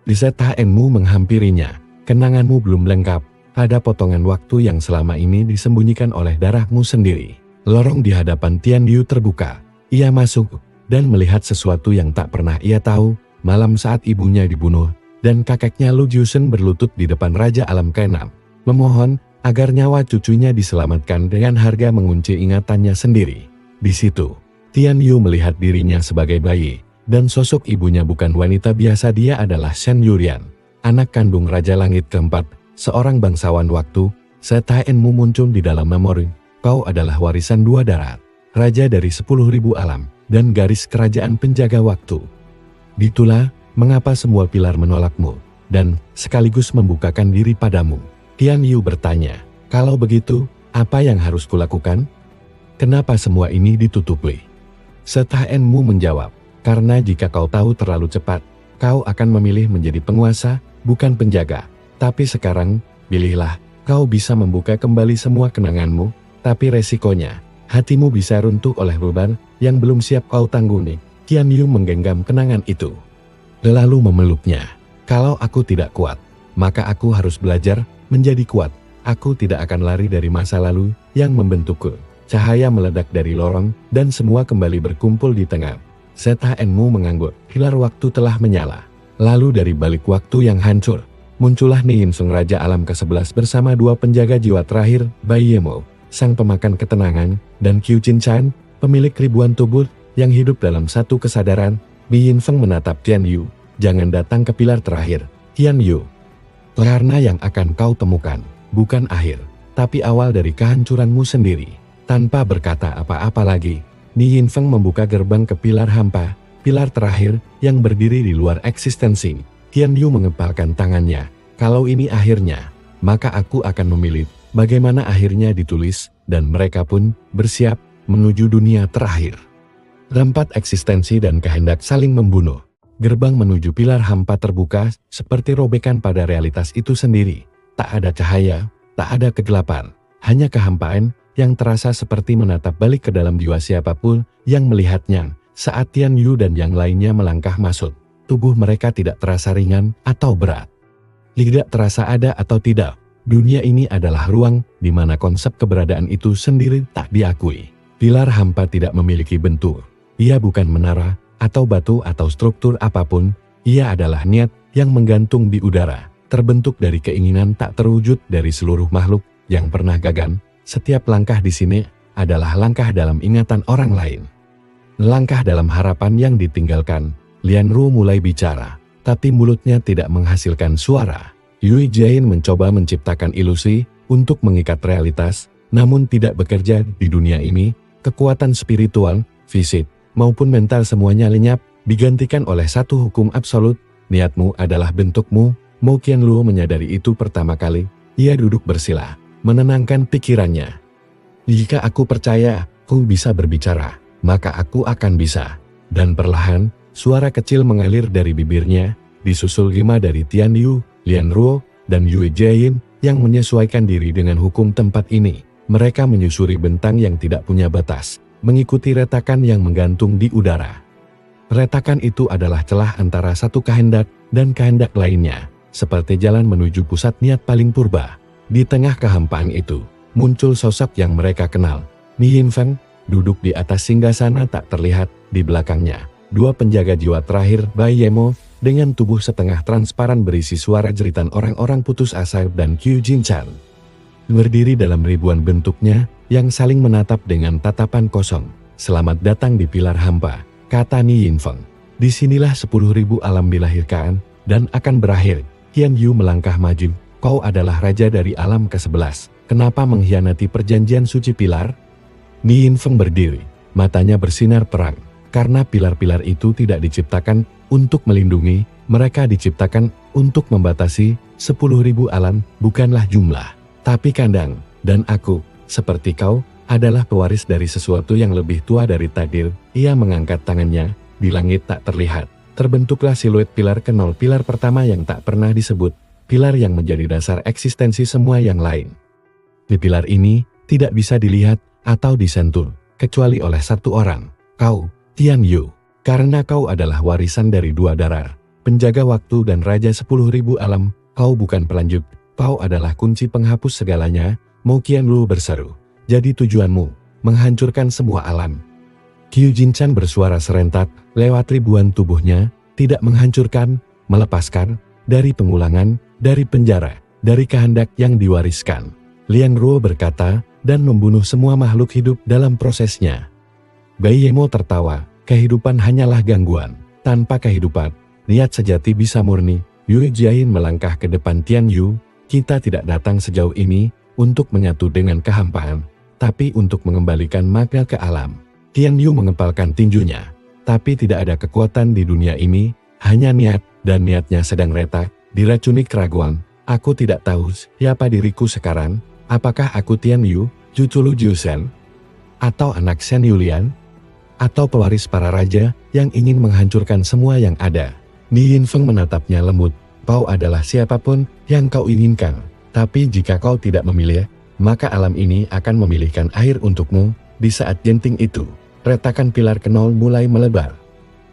Di ZHNmu menghampirinya, kenanganmu belum lengkap, ada potongan waktu yang selama ini disembunyikan oleh darahmu sendiri. Lorong di hadapan Tian Yu terbuka, ia masuk, dan melihat sesuatu yang tak pernah ia tahu. Malam saat ibunya dibunuh, dan kakeknya Lu Jiusheng berlutut di depan Raja Alam Ke-6, memohon agar nyawa cucunya diselamatkan dengan harga mengunci ingatannya sendiri. Di situ, Tian Yu melihat dirinya sebagai bayi, dan sosok ibunya bukan wanita biasa. Dia adalah Shen Yurian, anak kandung Raja Langit Keempat, seorang bangsawan waktu. Setaenmu muncul di dalam memori. Kau adalah warisan dua darat, raja dari 10.000 alam, dan garis kerajaan penjaga waktu. Itulah mengapa semua pilar menolakmu, dan sekaligus membukakan diri padamu. Tian Yu bertanya, kalau begitu, apa yang harus kulakukan? Kenapa semua ini ditutupi? Setaenmu menjawab, karena jika kau tahu terlalu cepat, kau akan memilih menjadi penguasa, bukan penjaga. Tapi sekarang, pilihlah. Kau bisa membuka kembali semua kenanganmu, tapi resikonya, hatimu bisa runtuh oleh beban yang belum siap kau tanggungi. Tian Yu menggenggam kenangan itu, lalu memeluknya. Kalau aku tidak kuat, maka aku harus belajar menjadi kuat. Aku tidak akan lari dari masa lalu yang membentukku. Cahaya meledak dari lorong, dan semua kembali berkumpul di tengah. Setaenmu mengangguk, pilar waktu telah menyala. Lalu dari balik waktu yang hancur, muncullah Ni Yin Sung Raja Alam ke-11 bersama dua penjaga jiwa terakhir, Bai Yemo, sang pemakan ketenangan, dan Qiu Jinshan, pemilik ribuan tubuh yang hidup dalam satu kesadaran. Ni Yin Feng menatap Tian Yu, jangan datang ke pilar terakhir, Tian Yu. Karena yang akan kau temukan, bukan akhir, tapi awal dari kehancuranmu sendiri. Tanpa berkata apa-apa lagi, Ni Yin Feng membuka gerbang ke pilar hampa, pilar terakhir yang berdiri di luar eksistensi. Tian Yu mengepalkan tangannya. Kalau ini akhirnya, maka aku akan memilih bagaimana akhirnya ditulis, dan mereka pun bersiap menuju dunia terakhir. Rempat eksistensi dan kehendak saling membunuh. Gerbang menuju pilar hampa terbuka seperti robekan pada realitas itu sendiri. Tak ada cahaya, tak ada kegelapan, hanya kehampaan yang terasa seperti menatap balik ke dalam jiwa siapapun yang melihatnya. Saat Tian Yu dan yang lainnya melangkah masuk, tubuh mereka tidak terasa ringan atau berat. Tidak terasa ada atau tidak, dunia ini adalah ruang di mana konsep keberadaan itu sendiri tak diakui. Pilar hampa tidak memiliki bentuk. Ia bukan menara, atau batu atau struktur apapun. Ia adalah niat yang menggantung di udara, terbentuk dari keinginan tak terwujud dari seluruh makhluk yang pernah gagal. Setiap langkah di sini adalah langkah dalam ingatan orang lain. Langkah dalam harapan yang ditinggalkan. Lian Ru mulai bicara, tapi mulutnya tidak menghasilkan suara. Yui Jain mencoba menciptakan ilusi untuk mengikat realitas, namun tidak bekerja di dunia ini. Kekuatan spiritual, fisik, maupun mental semuanya lenyap, digantikan oleh satu hukum absolut. Niatmu adalah bentukmu. Mo Qianluo menyadari itu pertama kali. Ia duduk bersila, menenangkan pikirannya. Jika aku percaya, ku bisa berbicara, maka aku akan bisa. Dan perlahan, suara kecil mengalir dari bibirnya, disusul rima dari Tian Yu, Lian Ruo, dan Yui Jain yang menyesuaikan diri dengan hukum tempat ini. Mereka menyusuri bentang yang tidak punya batas, mengikuti retakan yang menggantung di udara. Retakan itu adalah celah antara satu kehendak dan kehendak lainnya, seperti jalan menuju pusat niat paling purba. Di tengah kehampaan itu, muncul sosok yang mereka kenal. Ni Yin Feng duduk di atas singgasana tak terlihat. Di belakangnya, dua penjaga jiwa terakhir, Bai Yemo, dengan tubuh setengah transparan berisi suara jeritan orang-orang putus asa, dan Qiu Jinshan. Berdiri dalam ribuan bentuknya, yang saling menatap dengan tatapan kosong. Selamat datang di pilar hampa, kata Ni Yin Feng. Disinilah 10.000 alam dilahirkan, dan akan berakhir. Tian Yu melangkah maju. Kau adalah raja dari alam ke-11. Kenapa mengkhianati perjanjian suci pilar? Ni Yin Feng berdiri, matanya bersinar perang. Karena pilar-pilar itu tidak diciptakan untuk melindungi, mereka diciptakan untuk membatasi. 10.000 alam bukanlah jumlah, tapi kandang. Dan aku, seperti kau, adalah pewaris dari sesuatu yang lebih tua dari takdir. Ia mengangkat tangannya, di langit tak terlihat. Terbentuklah siluet pilar ke-0, pilar pertama yang tak pernah disebut. Pilar yang menjadi dasar eksistensi semua yang lain. Di pilar ini, tidak bisa dilihat atau disentuh, kecuali oleh satu orang, kau, Tian Yu. Karena kau adalah warisan dari dua darar, penjaga waktu dan raja 10.000 alam, kau bukan pelanjut, kau adalah kunci penghapus segalanya. Mo Qianluo berseru, jadi tujuanmu, menghancurkan semua alam. Qiu Jinshan bersuara serentak, lewat ribuan tubuhnya, tidak menghancurkan, melepaskan, dari pengulangan, dari penjara, dari kehendak yang diwariskan. Lian Ruo berkata, dan membunuh semua makhluk hidup dalam prosesnya. Bai Yemo tertawa, kehidupan hanyalah gangguan. Tanpa kehidupan, niat sejati bisa murni. Yui Jain melangkah ke depan Tian Yu, kita tidak datang sejauh ini untuk menyatu dengan kehampaan, tapi untuk mengembalikan makna ke alam. Tian Yu mengepalkan tinjunya, tapi tidak ada kekuatan di dunia ini, hanya niat, dan niatnya sedang retak, diracuni keraguan. Aku tidak tahu siapa diriku sekarang, apakah aku Tian Yu, cucu Lu Jiusen, atau anak Shen Yulian, atau pewaris para raja yang ingin menghancurkan semua yang ada. Ni Yinfeng menatapnya lembut, kau adalah siapapun yang kau inginkan, tapi jika kau tidak memilih, maka alam ini akan memilihkan air untukmu. Di saat genting itu, retakan pilar kenol mulai melebar.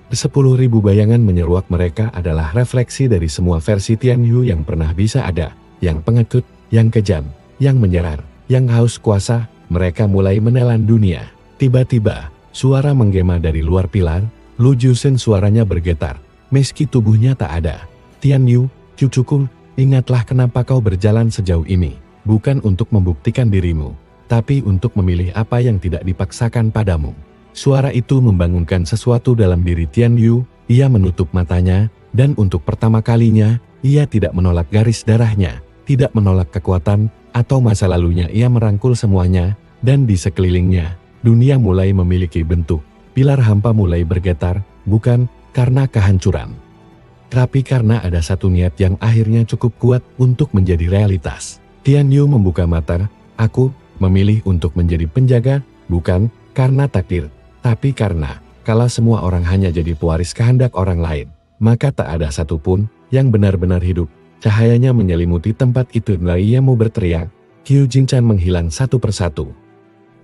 10.000 bayangan menyeruak. Mereka adalah refleksi dari semua versi Tian Yu yang pernah bisa ada, yang pengecut, yang kejam, yang menyerang, yang haus kuasa. Mereka mulai menelan dunia. Tiba-tiba, suara menggema dari luar pilar. Lu Jiusen suaranya bergetar, meski tubuhnya tak ada. Tian Yu, cucuku, ingatlah kenapa kau berjalan sejauh ini. Bukan untuk membuktikan dirimu, tapi untuk memilih apa yang tidak dipaksakan padamu. Suara itu membangunkan sesuatu dalam diri Tian Yu. Ia menutup matanya, dan untuk pertama kalinya, ia tidak menolak garis darahnya, tidak menolak kekuatan, atau masa lalunya. Ia merangkul semuanya, dan di sekelilingnya, dunia mulai memiliki bentuk. Pilar hampa mulai bergetar, bukan karena kehancuran, tapi karena ada satu niat yang akhirnya cukup kuat untuk menjadi realitas. Tian Yu membuka mata. Aku memilih untuk menjadi penjaga, bukan karena takdir, tapi karena kalau semua orang hanya jadi pewaris kehendak orang lain, maka tak ada satupun yang benar-benar hidup. Cahayanya menyelimuti tempat itu. Ia mau berteriak. Qiu Jinchan menghilang satu persatu.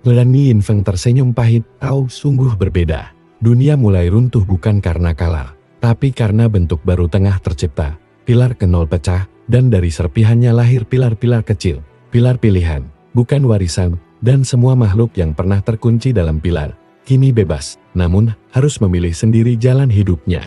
Ni Yinfeng tersenyum pahit. Kau sungguh berbeda. Dunia mulai runtuh bukan karena kalah, tapi karena bentuk baru tengah tercipta. Pilar kenol pecah, dan dari serpihannya lahir pilar-pilar kecil. Pilar pilihan, bukan warisan, dan semua makhluk yang pernah terkunci dalam pilar kini bebas, namun harus memilih sendiri jalan hidupnya.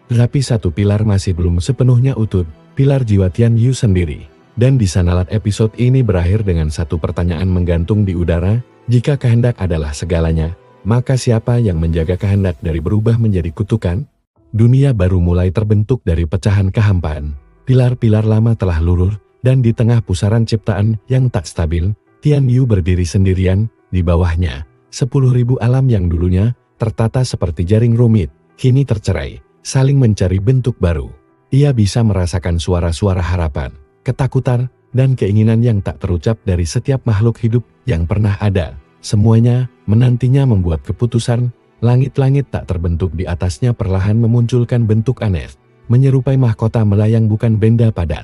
Tapi satu pilar masih belum sepenuhnya utuh, pilar jiwa Tian Yu sendiri. Dan di sanalah episode ini berakhir dengan satu pertanyaan menggantung di udara. Jika kehendak adalah segalanya, maka siapa yang menjaga kehendak dari berubah menjadi kutukan? Dunia baru mulai terbentuk dari pecahan kehampaan. Pilar-pilar lama telah luluh, dan di tengah pusaran ciptaan yang tak stabil, Tian Yu berdiri sendirian. Di bawahnya, 10.000 alam yang dulunya tertata seperti jaring rumit, kini tercerai, saling mencari bentuk baru. Ia bisa merasakan suara-suara harapan, ketakutan, dan keinginan yang tak terucap dari setiap makhluk hidup yang pernah ada. Semuanya menantinya membuat keputusan. Langit-langit tak terbentuk di atasnya perlahan memunculkan bentuk aneh, menyerupai mahkota melayang bukan benda padat,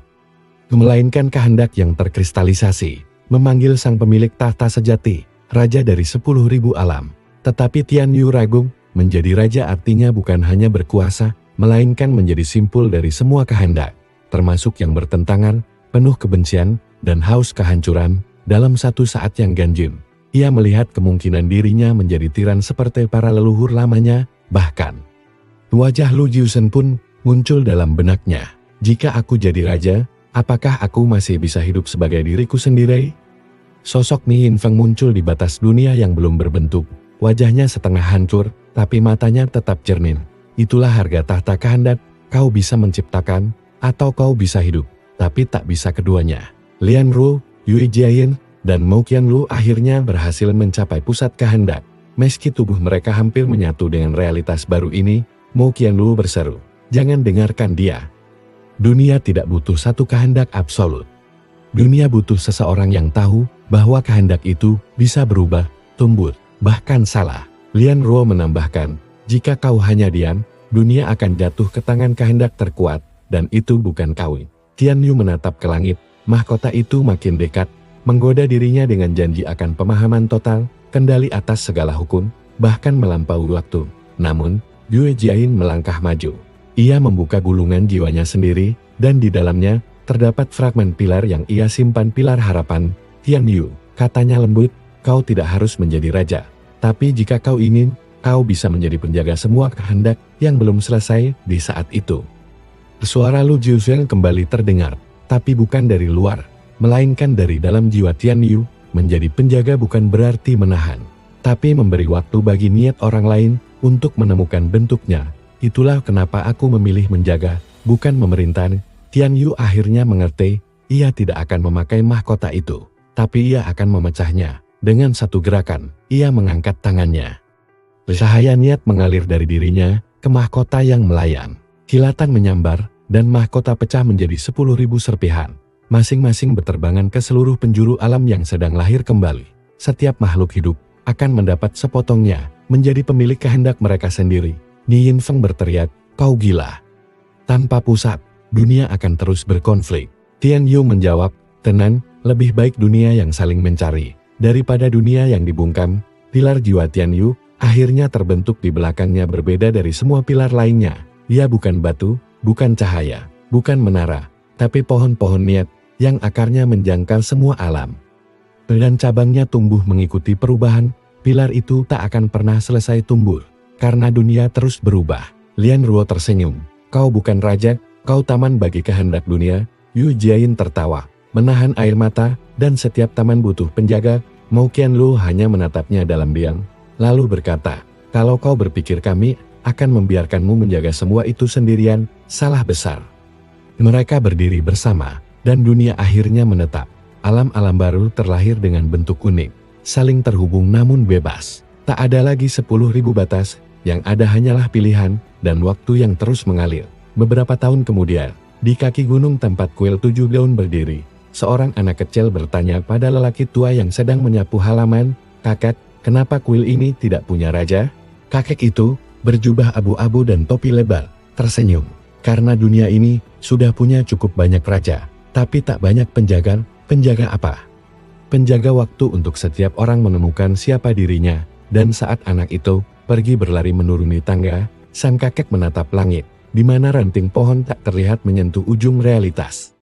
melainkan kehendak yang terkristalisasi, memanggil sang pemilik tahta sejati, raja dari 10.000 alam. Tetapi Tian Yu ragu, menjadi raja artinya bukan hanya berkuasa, melainkan menjadi simpul dari semua kehendak, termasuk yang bertentangan, penuh kebencian, dan haus kehancuran. Dalam satu saat yang ganjil, ia melihat kemungkinan dirinya menjadi tiran seperti para leluhur lamanya. Bahkan, wajah Lu Jiusen pun muncul dalam benaknya. Jika aku jadi raja, apakah aku masih bisa hidup sebagai diriku sendiri? Sosok Ni Yinfeng muncul di batas dunia yang belum berbentuk. Wajahnya setengah hancur, tapi matanya tetap jernih. Itulah harga tahta kehendak. Kau bisa menciptakan, atau kau bisa hidup, tapi tak bisa keduanya. Lian Ru, Yue Jiayin, dan Mo Qianlu akhirnya berhasil mencapai pusat kehendak. Meski tubuh mereka hampir menyatu dengan realitas baru ini, Mo Qianlu berseru, "Jangan dengarkan dia. Dunia tidak butuh satu kehendak absolut. Dunia butuh seseorang yang tahu bahwa kehendak itu bisa berubah, tumbuh, bahkan salah." Lian Ruo menambahkan, "Jika kau hanya diam, dunia akan jatuh ke tangan kehendak terkuat, dan itu bukan kau." Tian Yu menatap ke langit. Mahkota itu makin dekat, menggoda dirinya dengan janji akan pemahaman total, kendali atas segala hukum, bahkan melampaui waktu. Namun, Yue Jiayin melangkah maju. Ia membuka gulungan jiwanya sendiri, dan di dalamnya terdapat fragmen pilar yang ia simpan. Pilar harapan. "Tian Yu," katanya lembut, "kau tidak harus menjadi raja. Tapi jika kau ingin, kau bisa menjadi penjaga semua kehendak yang belum selesai." Di saat itu, suara Lu Jiusen kembali terdengar, tapi bukan dari luar, melainkan dari dalam jiwa Tian Yu. Menjadi penjaga bukan berarti menahan, tapi memberi waktu bagi niat orang lain untuk menemukan bentuknya. Itulah kenapa aku memilih menjaga, bukan memerintah. Tian Yu akhirnya mengerti, ia tidak akan memakai mahkota itu, tapi ia akan memecahnya. Dengan satu gerakan, ia mengangkat tangannya. Cahaya niat mengalir dari dirinya ke mahkota yang melayang. Kilatan menyambar, dan mahkota pecah menjadi 10.000 serpihan. Masing-masing berterbangan ke seluruh penjuru alam yang sedang lahir kembali. Setiap makhluk hidup akan mendapat sepotongnya, menjadi pemilik kehendak mereka sendiri. Ni Yin Feng berteriak, "Kau gila. Tanpa pusat, dunia akan terus berkonflik." Tian Yu menjawab, "Tenang, lebih baik dunia yang saling mencari daripada dunia yang dibungkam." Pilar jiwa Tian Yu akhirnya terbentuk di belakangnya, berbeda dari semua pilar lainnya. Ia bukan batu, bukan cahaya, bukan menara, tapi pohon-pohon niat yang akarnya menjangkau semua alam. Dan cabangnya tumbuh mengikuti perubahan. Pilar itu tak akan pernah selesai tumbuh, karena dunia terus berubah. Lian Ruo tersenyum. "Kau bukan raja, kau taman bagi kehendak dunia." Yu Jiayin tertawa, menahan air mata, dan setiap taman butuh penjaga. Mo Qianlu hanya menatapnya dalam diam, lalu berkata, "Kalau kau berpikir kami akan membiarkanmu menjaga semua itu sendirian, salah besar." Mereka berdiri bersama, dan dunia akhirnya menetap. Alam-alam baru terlahir dengan bentuk unik, saling terhubung namun bebas. Tak ada lagi 10.000 batas, yang ada hanyalah pilihan, dan waktu yang terus mengalir. Beberapa tahun kemudian, di kaki gunung tempat kuil 7 daun berdiri, seorang anak kecil bertanya pada lelaki tua yang sedang menyapu halaman, "Kakek, kenapa kuil ini tidak punya raja?" Kakek itu, berjubah abu-abu dan topi lebar, tersenyum. "Karena dunia ini sudah punya cukup banyak raja, tapi tak banyak penjaga." "Penjaga apa?" "Penjaga waktu untuk setiap orang menemukan siapa dirinya." Dan saat anak itu pergi berlari menuruni tangga, sang kakek menatap langit, di mana ranting pohon tak terlihat menyentuh ujung realitas.